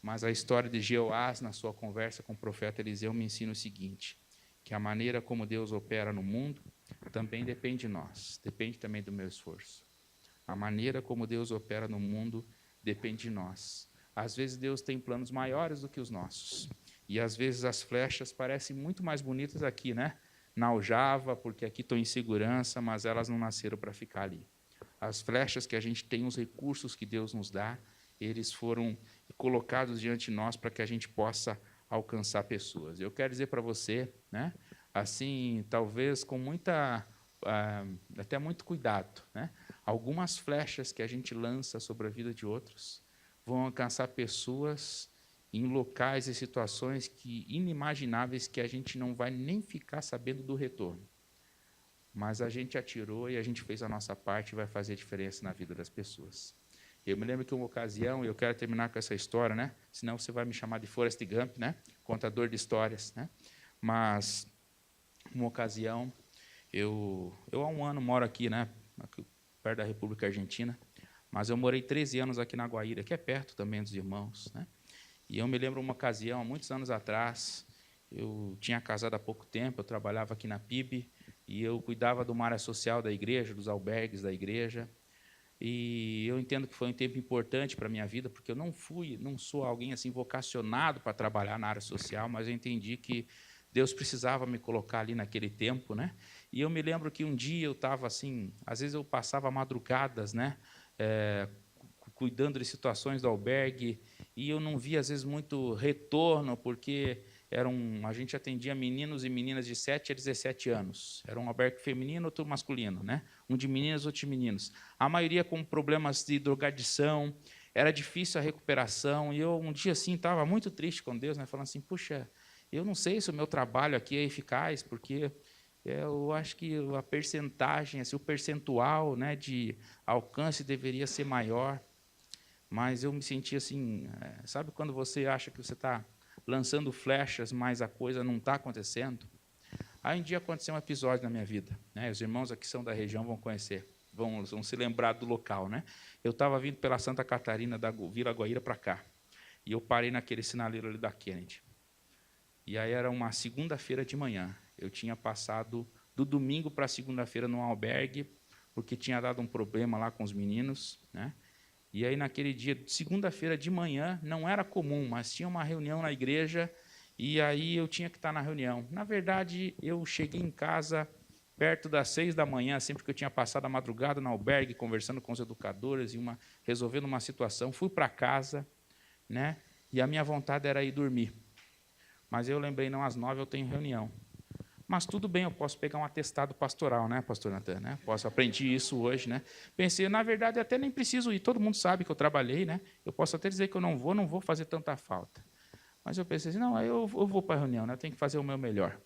mas a história de Jeoás, na sua conversa com o profeta Eliseu, me ensina o seguinte, que a maneira como Deus opera no mundo também depende de nós, depende também do meu esforço. A maneira como Deus opera no mundo depende de nós. Às vezes Deus tem planos maiores do que os nossos. E às vezes as flechas parecem muito mais bonitas aqui, né? Na aljava, porque aqui estou em segurança, mas elas não nasceram para ficar ali. As flechas que a gente tem, os recursos que Deus nos dá, eles foram colocados diante de nós para que a gente possa alcançar pessoas. Eu quero dizer para você, né? Assim, talvez com até muito cuidado, né? Algumas flechas que a gente lança sobre a vida de outros vão alcançar pessoas em locais e situações inimagináveis que a gente não vai nem ficar sabendo do retorno. Mas a gente atirou e a gente fez a nossa parte e vai fazer diferença na vida das pessoas. Eu me lembro que uma ocasião, e eu quero terminar com essa história, né? Senão você vai me chamar de Forrest Gump, né? Contador de histórias, né? Mas uma ocasião, eu há um ano moro aqui, né? Aqui, perto da República Argentina, mas eu morei 13 anos aqui na Guaíra, que é perto também dos irmãos, né? E eu me lembro uma ocasião, há muitos anos atrás, eu tinha casado há pouco tempo, eu trabalhava aqui na PIB, e eu cuidava de uma área social da igreja, dos albergues da igreja, e eu entendo que foi um tempo importante para a minha vida, porque eu não sou alguém assim vocacionado para trabalhar na área social, mas eu entendi que Deus precisava me colocar ali naquele tempo, né? E eu me lembro que um dia eu estava assim, às vezes eu passava madrugadas, né? Cuidando de situações do albergue, e eu não via, às vezes, muito retorno, porque a gente atendia meninos e meninas de 7 a 17 anos. Era um albergue feminino, outro masculino, né? Um de meninas, outro de meninos. A maioria com problemas de drogadição, era difícil a recuperação, e eu, um dia, assim, estava muito triste com Deus, né? Falando assim, puxa, eu não sei se o meu trabalho aqui é eficaz, porque eu acho que a percentagem, assim, o percentual, né, de alcance deveria ser maior. Mas eu me senti assim, sabe quando você acha que você está lançando flechas, mas a coisa não está acontecendo? Aí um dia aconteceu um episódio na minha vida, né? Os irmãos aqui são da região vão conhecer, vão se lembrar do local, né? Eu estava vindo pela Santa Catarina, da Vila Guaíra para cá, e eu parei naquele sinaleiro ali da Kennedy. E aí era uma segunda-feira de manhã. Eu tinha passado do domingo para a segunda-feira num albergue, porque tinha dado um problema lá com os meninos, né? E aí, naquele dia, segunda-feira de manhã, não era comum, mas tinha uma reunião na igreja, e aí eu tinha que estar na reunião. Na verdade, eu cheguei em casa perto das 6 da manhã, sempre que eu tinha passado a madrugada no albergue, conversando com os educadores, resolvendo uma situação. Fui para casa, né? E a minha vontade era ir dormir. Mas eu lembrei, não, às 9 eu tenho reunião. Mas tudo bem, eu posso pegar um atestado pastoral, né, pastor Natan? Né? Aprendi isso hoje, né? Pensei, na verdade, até nem preciso ir, todo mundo sabe que eu trabalhei, né? Eu posso até dizer que eu não vou fazer tanta falta. Mas eu pensei assim, não, eu vou para a reunião, né? Eu tenho que fazer o meu melhor.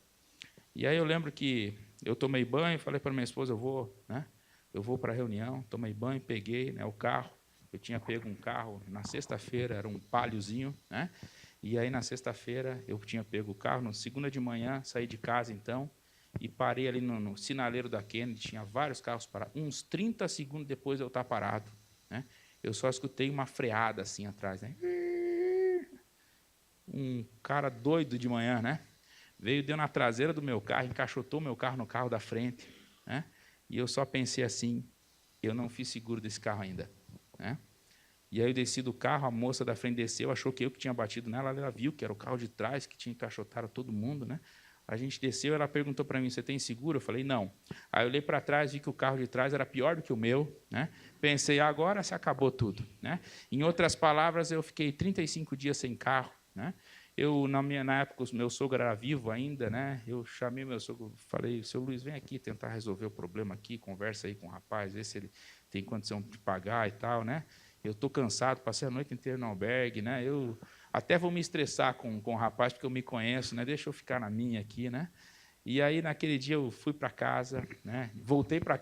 E aí eu lembro que eu tomei banho, falei para minha esposa, eu vou para a reunião, tomei banho, peguei, né, o carro. Eu tinha pego um carro na sexta-feira, era um Paliozinho, né? E aí, na sexta-feira, eu tinha pego o carro, na segunda de manhã, saí de casa, então, e parei ali no sinaleiro da Kennedy, tinha vários carros parados. Uns 30 segundos depois eu estar parado, né? Eu só escutei uma freada assim atrás, né? Um cara doido de manhã, né? veio, deu na traseira do meu carro, encaixotou meu carro no carro da frente, né? E eu só pensei assim, eu não fiz seguro desse carro ainda, né? E aí eu desci do carro, a moça da frente desceu, achou que eu que tinha batido nela, ela viu que era o carro de trás, que tinha encaixotado todo mundo, né? A gente desceu, ela perguntou para mim, você tem seguro? Eu falei, não. Aí eu olhei para trás, vi que o carro de trás era pior do que o meu, né? Pensei, agora se acabou tudo, né? Em outras palavras, eu fiquei 35 dias sem carro, né? Na época, o meu sogro era vivo ainda, né? Eu chamei meu sogro, falei, seu Luiz, vem aqui tentar resolver o problema aqui, conversa aí com o rapaz, vê se ele tem condição de pagar e tal, né? Eu estou cansado, passei a noite inteira no albergue, né? Eu até vou me estressar com o rapaz, porque eu me conheço, né? Deixa eu ficar na minha aqui, né? E aí, naquele dia, eu fui para casa, né? Voltei para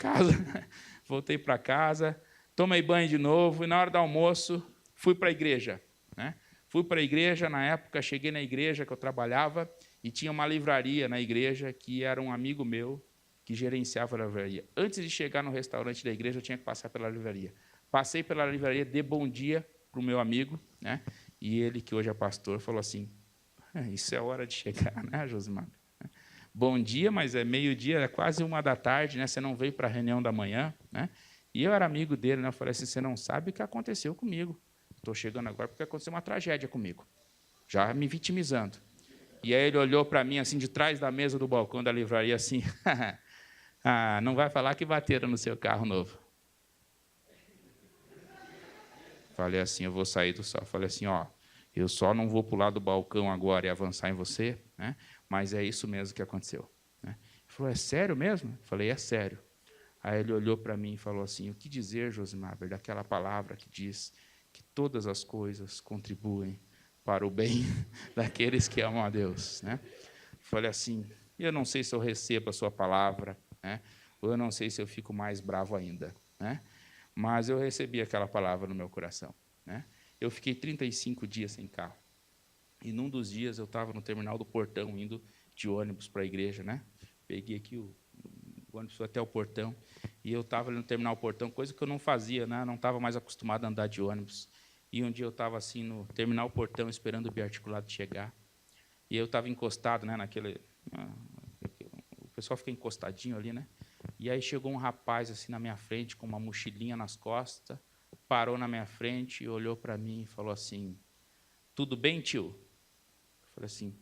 casa, tomei banho de novo, e na hora do almoço, fui para a igreja, né? Fui para a igreja, na época, cheguei na igreja que eu trabalhava, e tinha uma livraria na igreja, que era um amigo meu, que gerenciava a livraria. Antes de chegar no restaurante da igreja, eu tinha que passar pela livraria. Passei pela livraria, dei bom dia para o meu amigo, né? E ele, que hoje é pastor, falou assim, isso é hora de chegar, né, Josimar? Bom dia, mas é meio-dia, é quase 1h da tarde, né? Você não veio para a reunião da manhã, né? E eu era amigo dele, né? Eu falei assim, você não sabe o que aconteceu comigo. Estou chegando agora porque aconteceu uma tragédia comigo, já me vitimizando. E aí ele olhou para mim, assim, de trás da mesa do balcão da livraria, assim, não vai falar que bateram no seu carro novo. Falei assim, eu vou sair do sal. Falei assim, ó, eu só não vou pular do balcão agora e avançar em você, né? Mas é isso mesmo que aconteceu. Né? Ele falou, é sério mesmo? Eu falei, é sério. Aí ele olhou para mim e falou assim, o que dizer, Josimar, daquela palavra que diz que todas as coisas contribuem para o bem daqueles que amam a Deus, né? Falei assim, eu não sei se eu recebo a sua palavra, né? Ou eu não sei se eu fico mais bravo ainda, né? Mas eu recebi aquela palavra no meu coração, né? Eu fiquei 35 dias sem carro. E num dos dias eu estava no terminal do Portão, indo de ônibus para a igreja, né? Peguei aqui o ônibus até o portão, e eu estava ali no terminal do Portão, coisa que eu não fazia, né? Não estava mais acostumado a andar de ônibus. E um dia eu estava assim no terminal do Portão, esperando o biarticulado chegar, e eu estava encostado, né? O pessoal fica encostadinho ali, né? E aí chegou um rapaz assim na minha frente, com uma mochilinha nas costas, parou na minha frente e olhou para mim e falou assim, tudo bem, tio? Eu falei assim,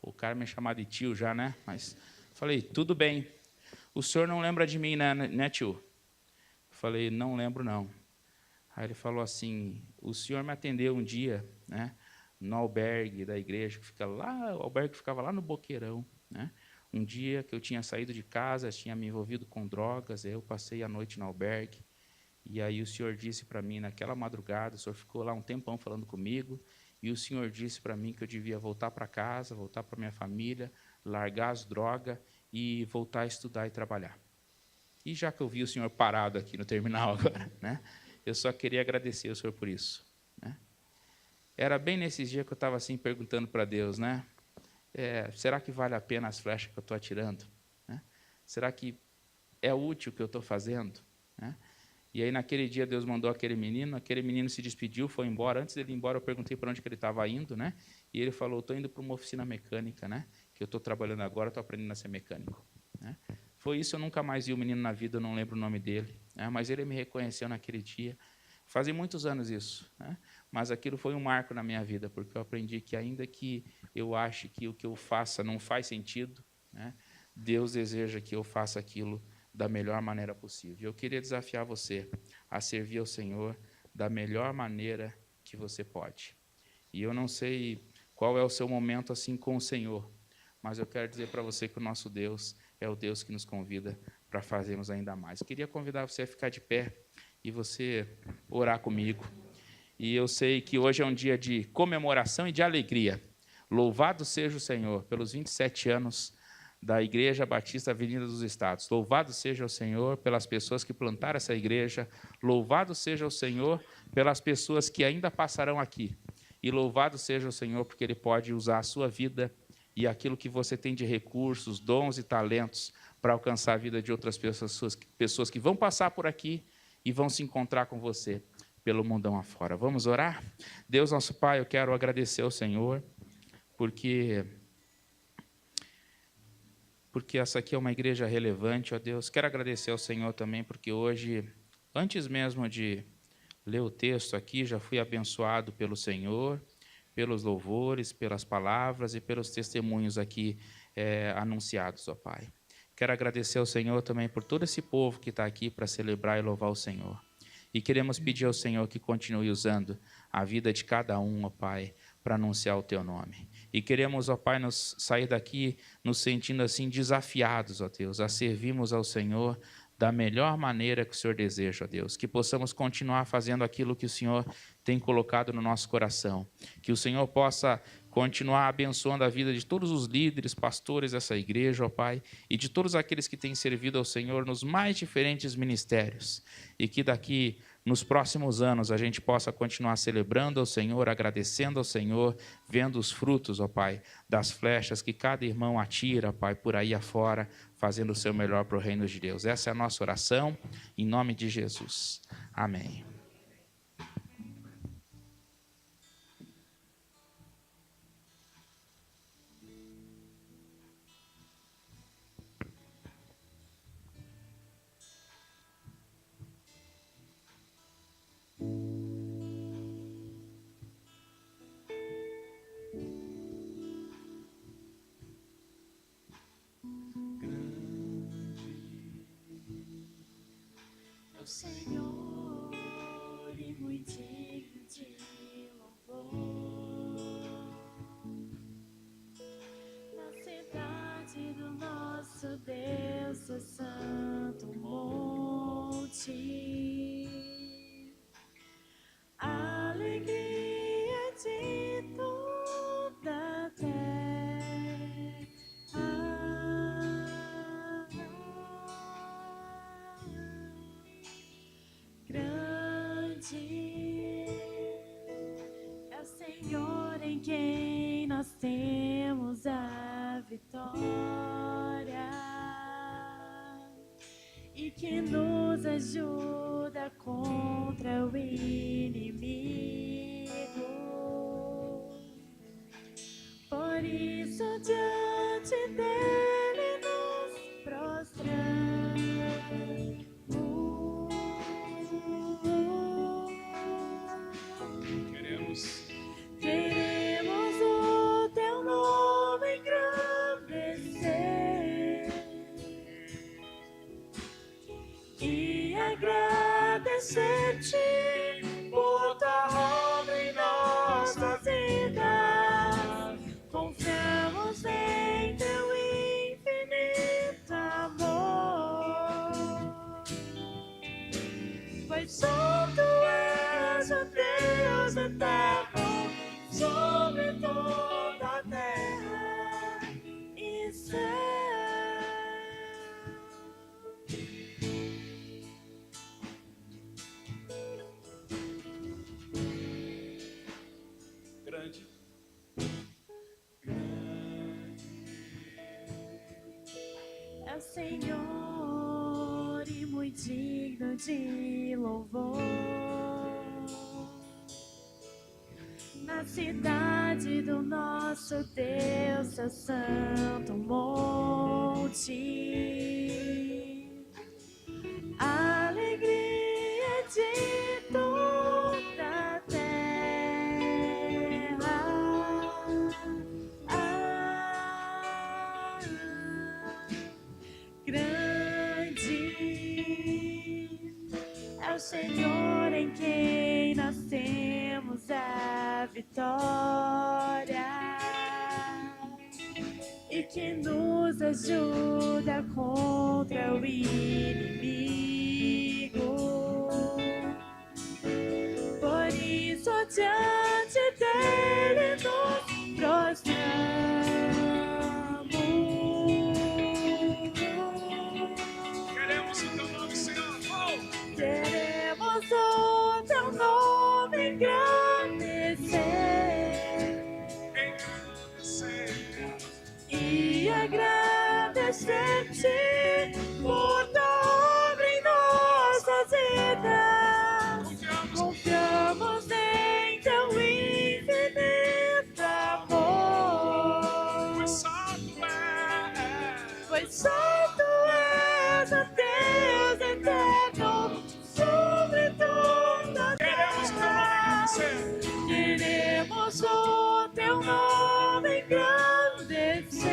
o cara me chamava de tio já, né? Mas falei, tudo bem. O senhor não lembra de mim, né, tio? Eu falei, não lembro, não. Aí ele falou assim, o senhor me atendeu um dia, né? No albergue da igreja, que fica lá, o albergue ficava lá no Boqueirão, né? Um dia que eu tinha saído de casa, tinha me envolvido com drogas, eu passei a noite no albergue, e aí o senhor disse para mim, naquela madrugada, o senhor ficou lá um tempão falando comigo, e o senhor disse para mim que eu devia voltar para casa, voltar para minha família, largar as drogas e voltar a estudar e trabalhar. E já que eu vi o senhor parado aqui no terminal agora, né? Eu só queria agradecer ao senhor por isso, né? Era bem nesses dias que eu estava assim perguntando para Deus, né? Será que vale a pena as flechas que eu estou atirando? Né? Será que é útil o que eu estou fazendo? Né? E aí, naquele dia, Deus mandou aquele menino se despediu, foi embora. Antes dele ir embora, eu perguntei para onde que ele estava indo, né? E ele falou, estou indo para uma oficina mecânica, né? Que eu estou trabalhando agora, estou aprendendo a ser mecânico. Né? Foi isso, eu nunca mais vi o menino na vida, eu não lembro o nome dele, né? Mas ele me reconheceu naquele dia. Fazem muitos anos isso, né? Mas aquilo foi um marco na minha vida, porque eu aprendi que, ainda que eu ache que o que eu faça não faz sentido, né? Deus deseja que eu faça aquilo da melhor maneira possível. Eu queria desafiar você a servir ao Senhor da melhor maneira que você pode. E eu não sei qual é o seu momento assim com o Senhor, mas eu quero dizer para você que o nosso Deus é o Deus que nos convida para fazermos ainda mais. Queria convidar você a ficar de pé e você orar comigo. E eu sei que hoje é um dia de comemoração e de alegria. Louvado seja o Senhor pelos 27 anos da Igreja Batista Avenida dos Estados. Louvado seja o Senhor pelas pessoas que plantaram essa igreja. Louvado seja o Senhor pelas pessoas que ainda passarão aqui. E louvado seja o Senhor porque Ele pode usar a sua vida e aquilo que você tem de recursos, dons e talentos para alcançar a vida de outras pessoas que vão passar por aqui e vão se encontrar com você pelo mundão afora. Vamos orar? Deus, nosso Pai, eu quero agradecer ao Senhor, porque porque essa aqui é uma igreja relevante, ó Deus. Quero agradecer ao Senhor também, porque hoje, antes mesmo de ler o texto aqui, já fui abençoado pelo Senhor, pelos louvores, pelas palavras e pelos testemunhos aqui anunciados, ó Pai. Quero agradecer ao Senhor também por todo esse povo que está aqui para celebrar e louvar o Senhor. E queremos pedir ao Senhor que continue usando a vida de cada um, ó Pai, para anunciar o Teu nome. E queremos, ó Pai, nos sair daqui nos sentindo assim desafiados, ó Deus, a servirmos ao Senhor da melhor maneira que o Senhor deseja, ó Deus. Que possamos continuar fazendo aquilo que o Senhor tem colocado no nosso coração. Que o Senhor possa continuar abençoando a vida de todos os líderes, pastores dessa igreja, ó Pai, e de todos aqueles que têm servido ao Senhor nos mais diferentes ministérios. E que daqui, nos próximos anos, a gente possa continuar celebrando ao Senhor, agradecendo ao Senhor, vendo os frutos, ó Pai, das flechas que cada irmão atira, Pai, por aí afora, fazendo o seu melhor para o reino de Deus. Essa é a nossa oração, em nome de Jesus. Amém. Senhor, e muito digno de louvor, na cidade do nosso Deus, o santo monte, alegria de toda a terra. É o Senhor em quem nós temos a vitória e que nos ajuda contra o inimigo. Por isso diante dele nos prostramos. Queremos o teu nome engrandecer e agradecer-te por tua obra em nossas vidas. Confiamos em teu infinito amor, pois só tu és o Deus eterno sobre toda a terra e céu. Grande. É o Senhor e muito digno de louvor, na cidade do nosso Deus, seu santo monte, alegria de toda a terra. Grande é o Senhor em quem nós temos a vitória e que nos ajuda contra o inimigo. Por isso diante dele nos prostramos. Queremos o teu nome, Senhor. Queremos o teu nome engrandecer e agradecer-te por tua obra em nossas vidas. Confiamos em teu teu nome engrandecer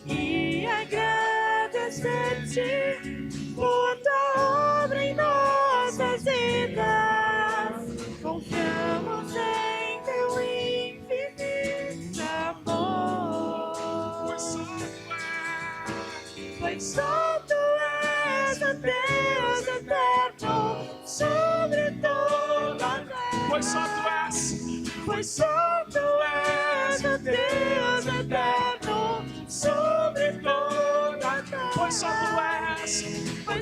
e agradecer-te por tua obra em nossas vidas. Confiamos em teu infinito amor, pois só tu és o Deus eterno sobre toda a terra. Pois só tu és o Deus eterno sobre toda a terra. Pois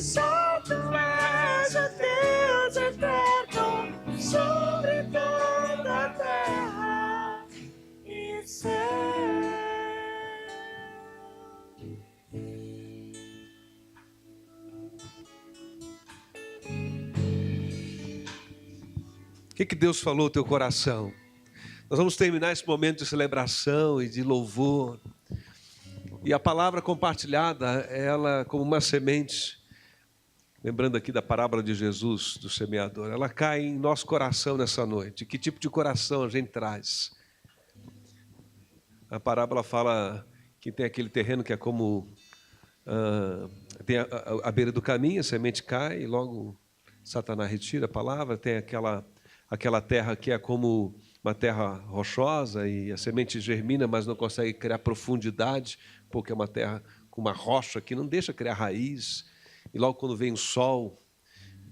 só tu és o Deus eterno sobre toda a terra e céu. O que Deus falou ao teu coração? Nós vamos terminar esse momento de celebração e de louvor. E a palavra compartilhada, ela como uma semente, lembrando aqui da parábola de Jesus, do semeador, ela cai em nosso coração nessa noite. Que tipo de coração a gente traz? A parábola fala que tem aquele terreno que é como tem a beira do caminho, a semente cai e logo Satanás retira a palavra. Tem aquela terra que é como uma terra rochosa e a semente germina, mas não consegue criar profundidade, porque é uma terra com uma rocha que não deixa criar raiz. E logo quando vem o sol,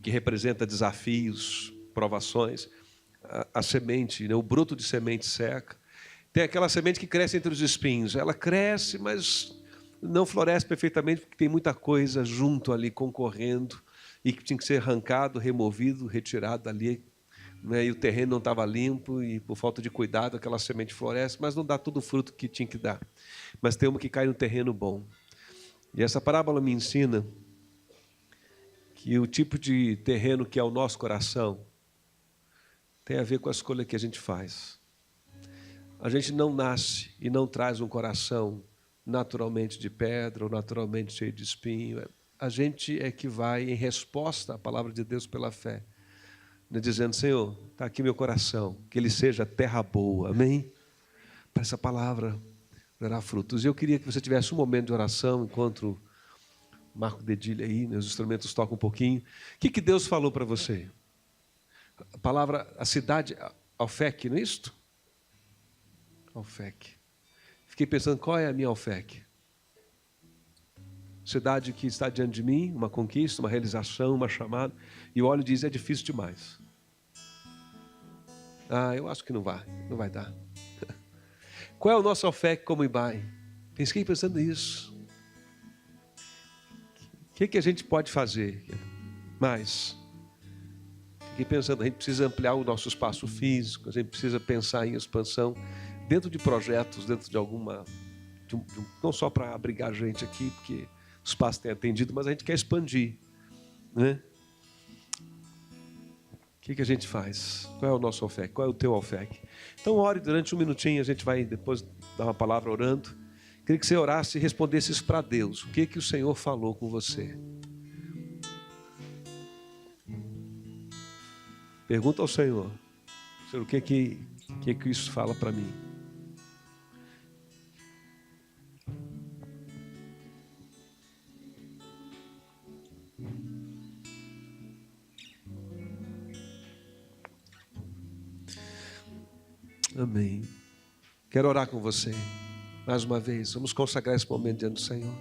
que representa desafios, provações, a semente, né, o broto de semente seca. Tem aquela semente que cresce entre os espinhos. Ela cresce, mas não floresce perfeitamente, porque tem muita coisa junto ali, concorrendo, e que tinha que ser arrancado, removido, retirado dali, né? E o terreno não estava limpo, e por falta de cuidado, aquela semente floresce, mas não dá todo o fruto que tinha que dar. Mas tem uma que cai no terreno bom. E essa parábola me ensina que o tipo de terreno que é o nosso coração tem a ver com a escolha que a gente faz. A gente não nasce e não traz um coração naturalmente de pedra ou naturalmente cheio de espinho. A gente é que vai em resposta à palavra de Deus pela fé, né, dizendo: Senhor, está aqui meu coração, que ele seja terra boa, amém? Para essa palavra dará frutos. E eu queria que você tivesse um momento de oração, enquanto o Marco dedilha aí, né, os instrumentos tocam um pouquinho. O que Deus falou para você? A palavra, a cidade, Alfec, não é isto? Alfec. Fiquei pensando, qual é a minha Alfec? Cidade que está diante de mim, uma conquista, uma realização, uma chamada, e eu olho e diz: é difícil demais. Eu acho que não vai dar. Qual é o nosso Alfec como Ibai? Fiquei pensando nisso. O que a gente pode fazer mais? Fiquei pensando, a gente precisa ampliar o nosso espaço físico, a gente precisa pensar em expansão dentro de projetos, dentro de alguma... não só para abrigar gente aqui, porque o espaço tem atendido, mas a gente quer expandir, né? O que a gente faz? Qual é o nosso Alfec? Qual é o teu Alfec? Então ore durante um minutinho, a gente vai depois dar uma palavra orando. Queria que você orasse e respondesse isso para Deus. O que o Senhor falou com você? Pergunta ao Senhor: Senhor, o que isso fala para mim? Amém. Quero orar com você mais uma vez. Vamos consagrar esse momento diante do Senhor.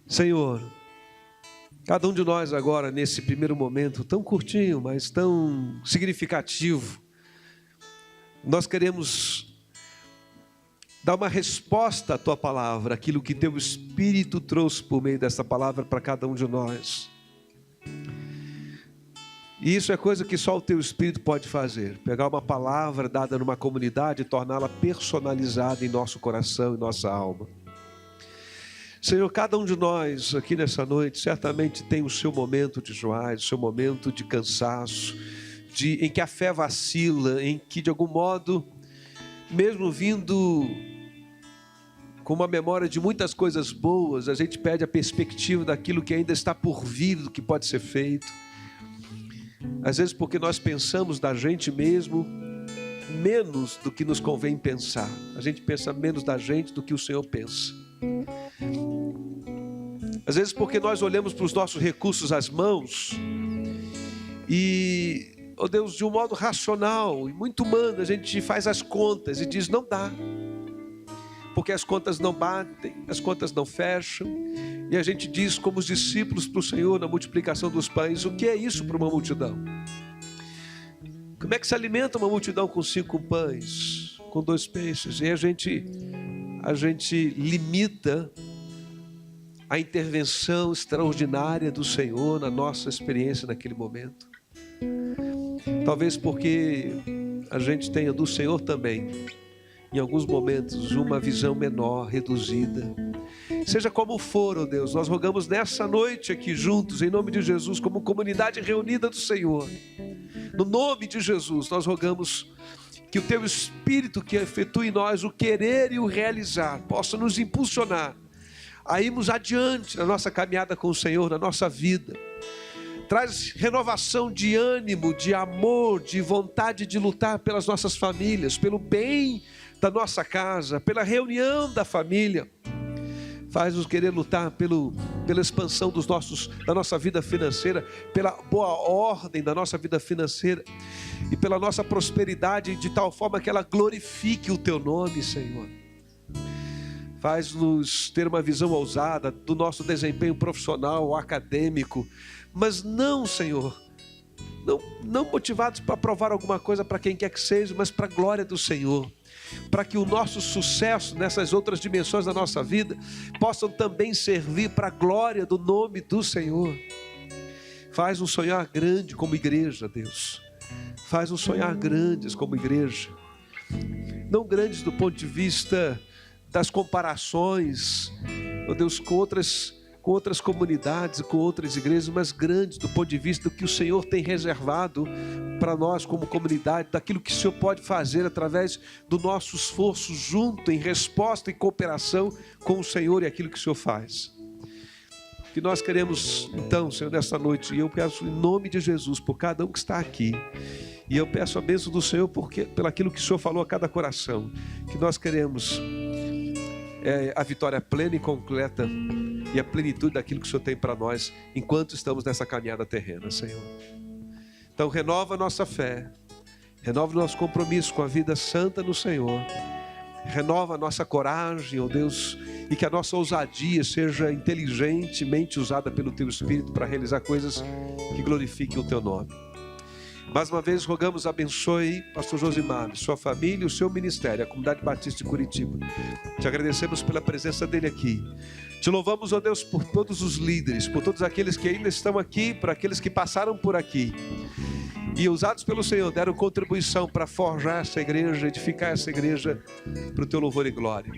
Senhor, cada um de nós agora, nesse primeiro momento, tão curtinho, mas tão significativo, nós queremos dar uma resposta à Tua palavra, aquilo que Teu Espírito trouxe por meio dessa palavra para cada um de nós. E isso é coisa que só o Teu Espírito pode fazer. Pegar uma palavra dada numa comunidade e torná-la personalizada em nosso coração e nossa alma. Senhor, cada um de nós aqui nessa noite certamente tem o seu momento de joelhos, o seu momento de cansaço, em que a fé vacila, em que de algum modo, mesmo vindo com uma memória de muitas coisas boas, a gente perde a perspectiva daquilo que ainda está por vir, do que pode ser feito. Às vezes porque nós pensamos da gente mesmo menos do que nos convém pensar. A gente pensa menos da gente do que o Senhor pensa. Às vezes porque nós olhamos para os nossos recursos às mãos e, oh Deus, de um modo racional e muito humano, a gente faz as contas e diz, não dá. Porque as contas não batem, as contas não fecham. E a gente diz, como os discípulos para o Senhor na multiplicação dos pães, o que é isso para uma multidão? Como é que se alimenta uma multidão com 5 pães, com 2 peixes? E a gente limita a intervenção extraordinária do Senhor na nossa experiência naquele momento. Talvez porque a gente tenha do Senhor também, em alguns momentos, uma visão menor, reduzida. Seja como for, ó Deus, nós rogamos nessa noite aqui juntos, em nome de Jesus, como comunidade reunida do Senhor. No nome de Jesus, nós rogamos que o Teu Espírito que efetua em nós o querer e o realizar, possa nos impulsionar a irmos adiante na nossa caminhada com o Senhor, na nossa vida. Traz renovação de ânimo, de amor, de vontade de lutar pelas nossas famílias, pelo bem da nossa casa, pela reunião da família. Faz-nos querer lutar pela expansão da nossa vida financeira, pela boa ordem da nossa vida financeira e pela nossa prosperidade de tal forma que ela glorifique o Teu nome, Senhor. Faz-nos ter uma visão ousada do nosso desempenho profissional, acadêmico, mas não, Senhor, não motivados para provar alguma coisa para quem quer que seja, mas para a glória do Senhor. Para que o nosso sucesso nessas outras dimensões da nossa vida possam também servir para a glória do nome do Senhor. Faz-nos sonhar grande como igreja, Deus. Faz-nos sonhar grandes como igreja. Não grandes do ponto de vista das comparações, ó Deus, com outras comunidades, com outras igrejas, mas grandes do ponto de vista do que o Senhor tem reservado para nós como comunidade, daquilo que o Senhor pode fazer através do nosso esforço junto, em resposta e cooperação com o Senhor e aquilo que o Senhor faz. Que nós queremos, então, Senhor, nessa noite, e eu peço em nome de Jesus, por cada um que está aqui, e eu peço a bênção do Senhor pelo aquilo que o Senhor falou a cada coração, que nós queremos a vitória plena e completa e a plenitude daquilo que o Senhor tem para nós enquanto estamos nessa caminhada terrena, Senhor. Então renova a nossa fé, renova o nosso compromisso com a vida santa no Senhor, renova a nossa coragem, ó Deus, e que a nossa ousadia seja inteligentemente usada pelo Teu Espírito para realizar coisas que glorifiquem o Teu nome. Mais uma vez rogamos, abençoe pastor Josimar, sua família, o seu ministério, a Comunidade Batista de Curitiba. Te agradecemos pela presença dele aqui. Te louvamos, ó Deus, por todos os líderes, por todos aqueles que ainda estão aqui, por aqueles que passaram por aqui. E usados pelo Senhor, deram contribuição para forjar essa igreja, edificar essa igreja para o Teu louvor e glória.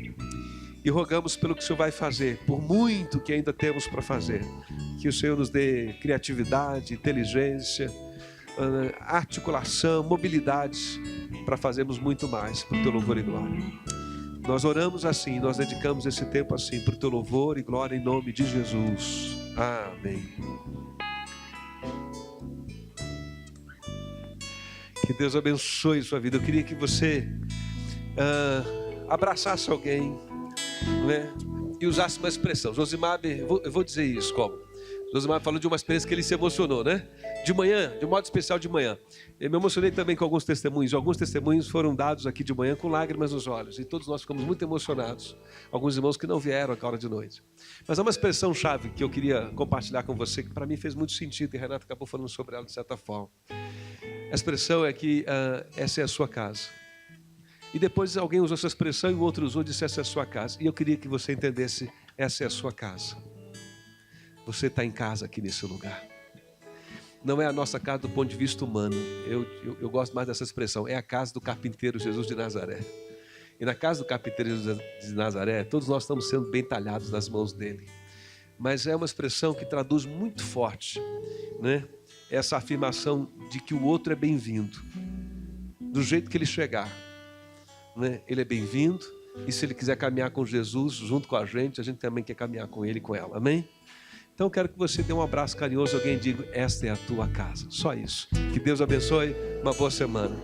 E rogamos pelo que o Senhor vai fazer, por muito que ainda temos para fazer. Que o Senhor nos dê criatividade, inteligência, articulação, mobilidade para fazermos muito mais para o Teu louvor e glória. Nós oramos assim, nós dedicamos esse tempo assim para o Teu louvor e glória em nome de Jesus. Amém. Que Deus abençoe sua vida. Eu queria que você abraçasse alguém, né? E usasse uma expressão. Josimar, eu vou dizer isso como? Josimar falou de uma experiência que ele se emocionou, né? De manhã, de um modo especial de manhã. Eu me emocionei também com alguns testemunhos. Alguns testemunhos foram dados aqui de manhã com lágrimas nos olhos. E todos nós ficamos muito emocionados. Alguns irmãos que não vieram agora de noite. Mas há uma expressão-chave que eu queria compartilhar com você, que para mim fez muito sentido, e Renato acabou falando sobre ela de certa forma. A expressão é que essa é a sua casa. E depois alguém usou essa expressão e o outro usou e disse, essa é a sua casa. E eu queria que você entendesse, essa é a sua casa. Você está em casa aqui nesse lugar. Não é a nossa casa do ponto de vista humano. Eu gosto mais dessa expressão. É a casa do carpinteiro Jesus de Nazaré. E na casa do carpinteiro Jesus de Nazaré, todos nós estamos sendo bem talhados nas mãos dele. Mas é uma expressão que traduz muito forte, né? Essa afirmação de que o outro é bem-vindo. Do jeito que ele chegar, né? Ele é bem-vindo. E se ele quiser caminhar com Jesus, junto com a gente também quer caminhar com ele e com ela. Amém? Então, eu quero que você dê um abraço carinhoso a alguém e diga: esta é a tua casa. Só isso. Que Deus abençoe. Uma boa semana.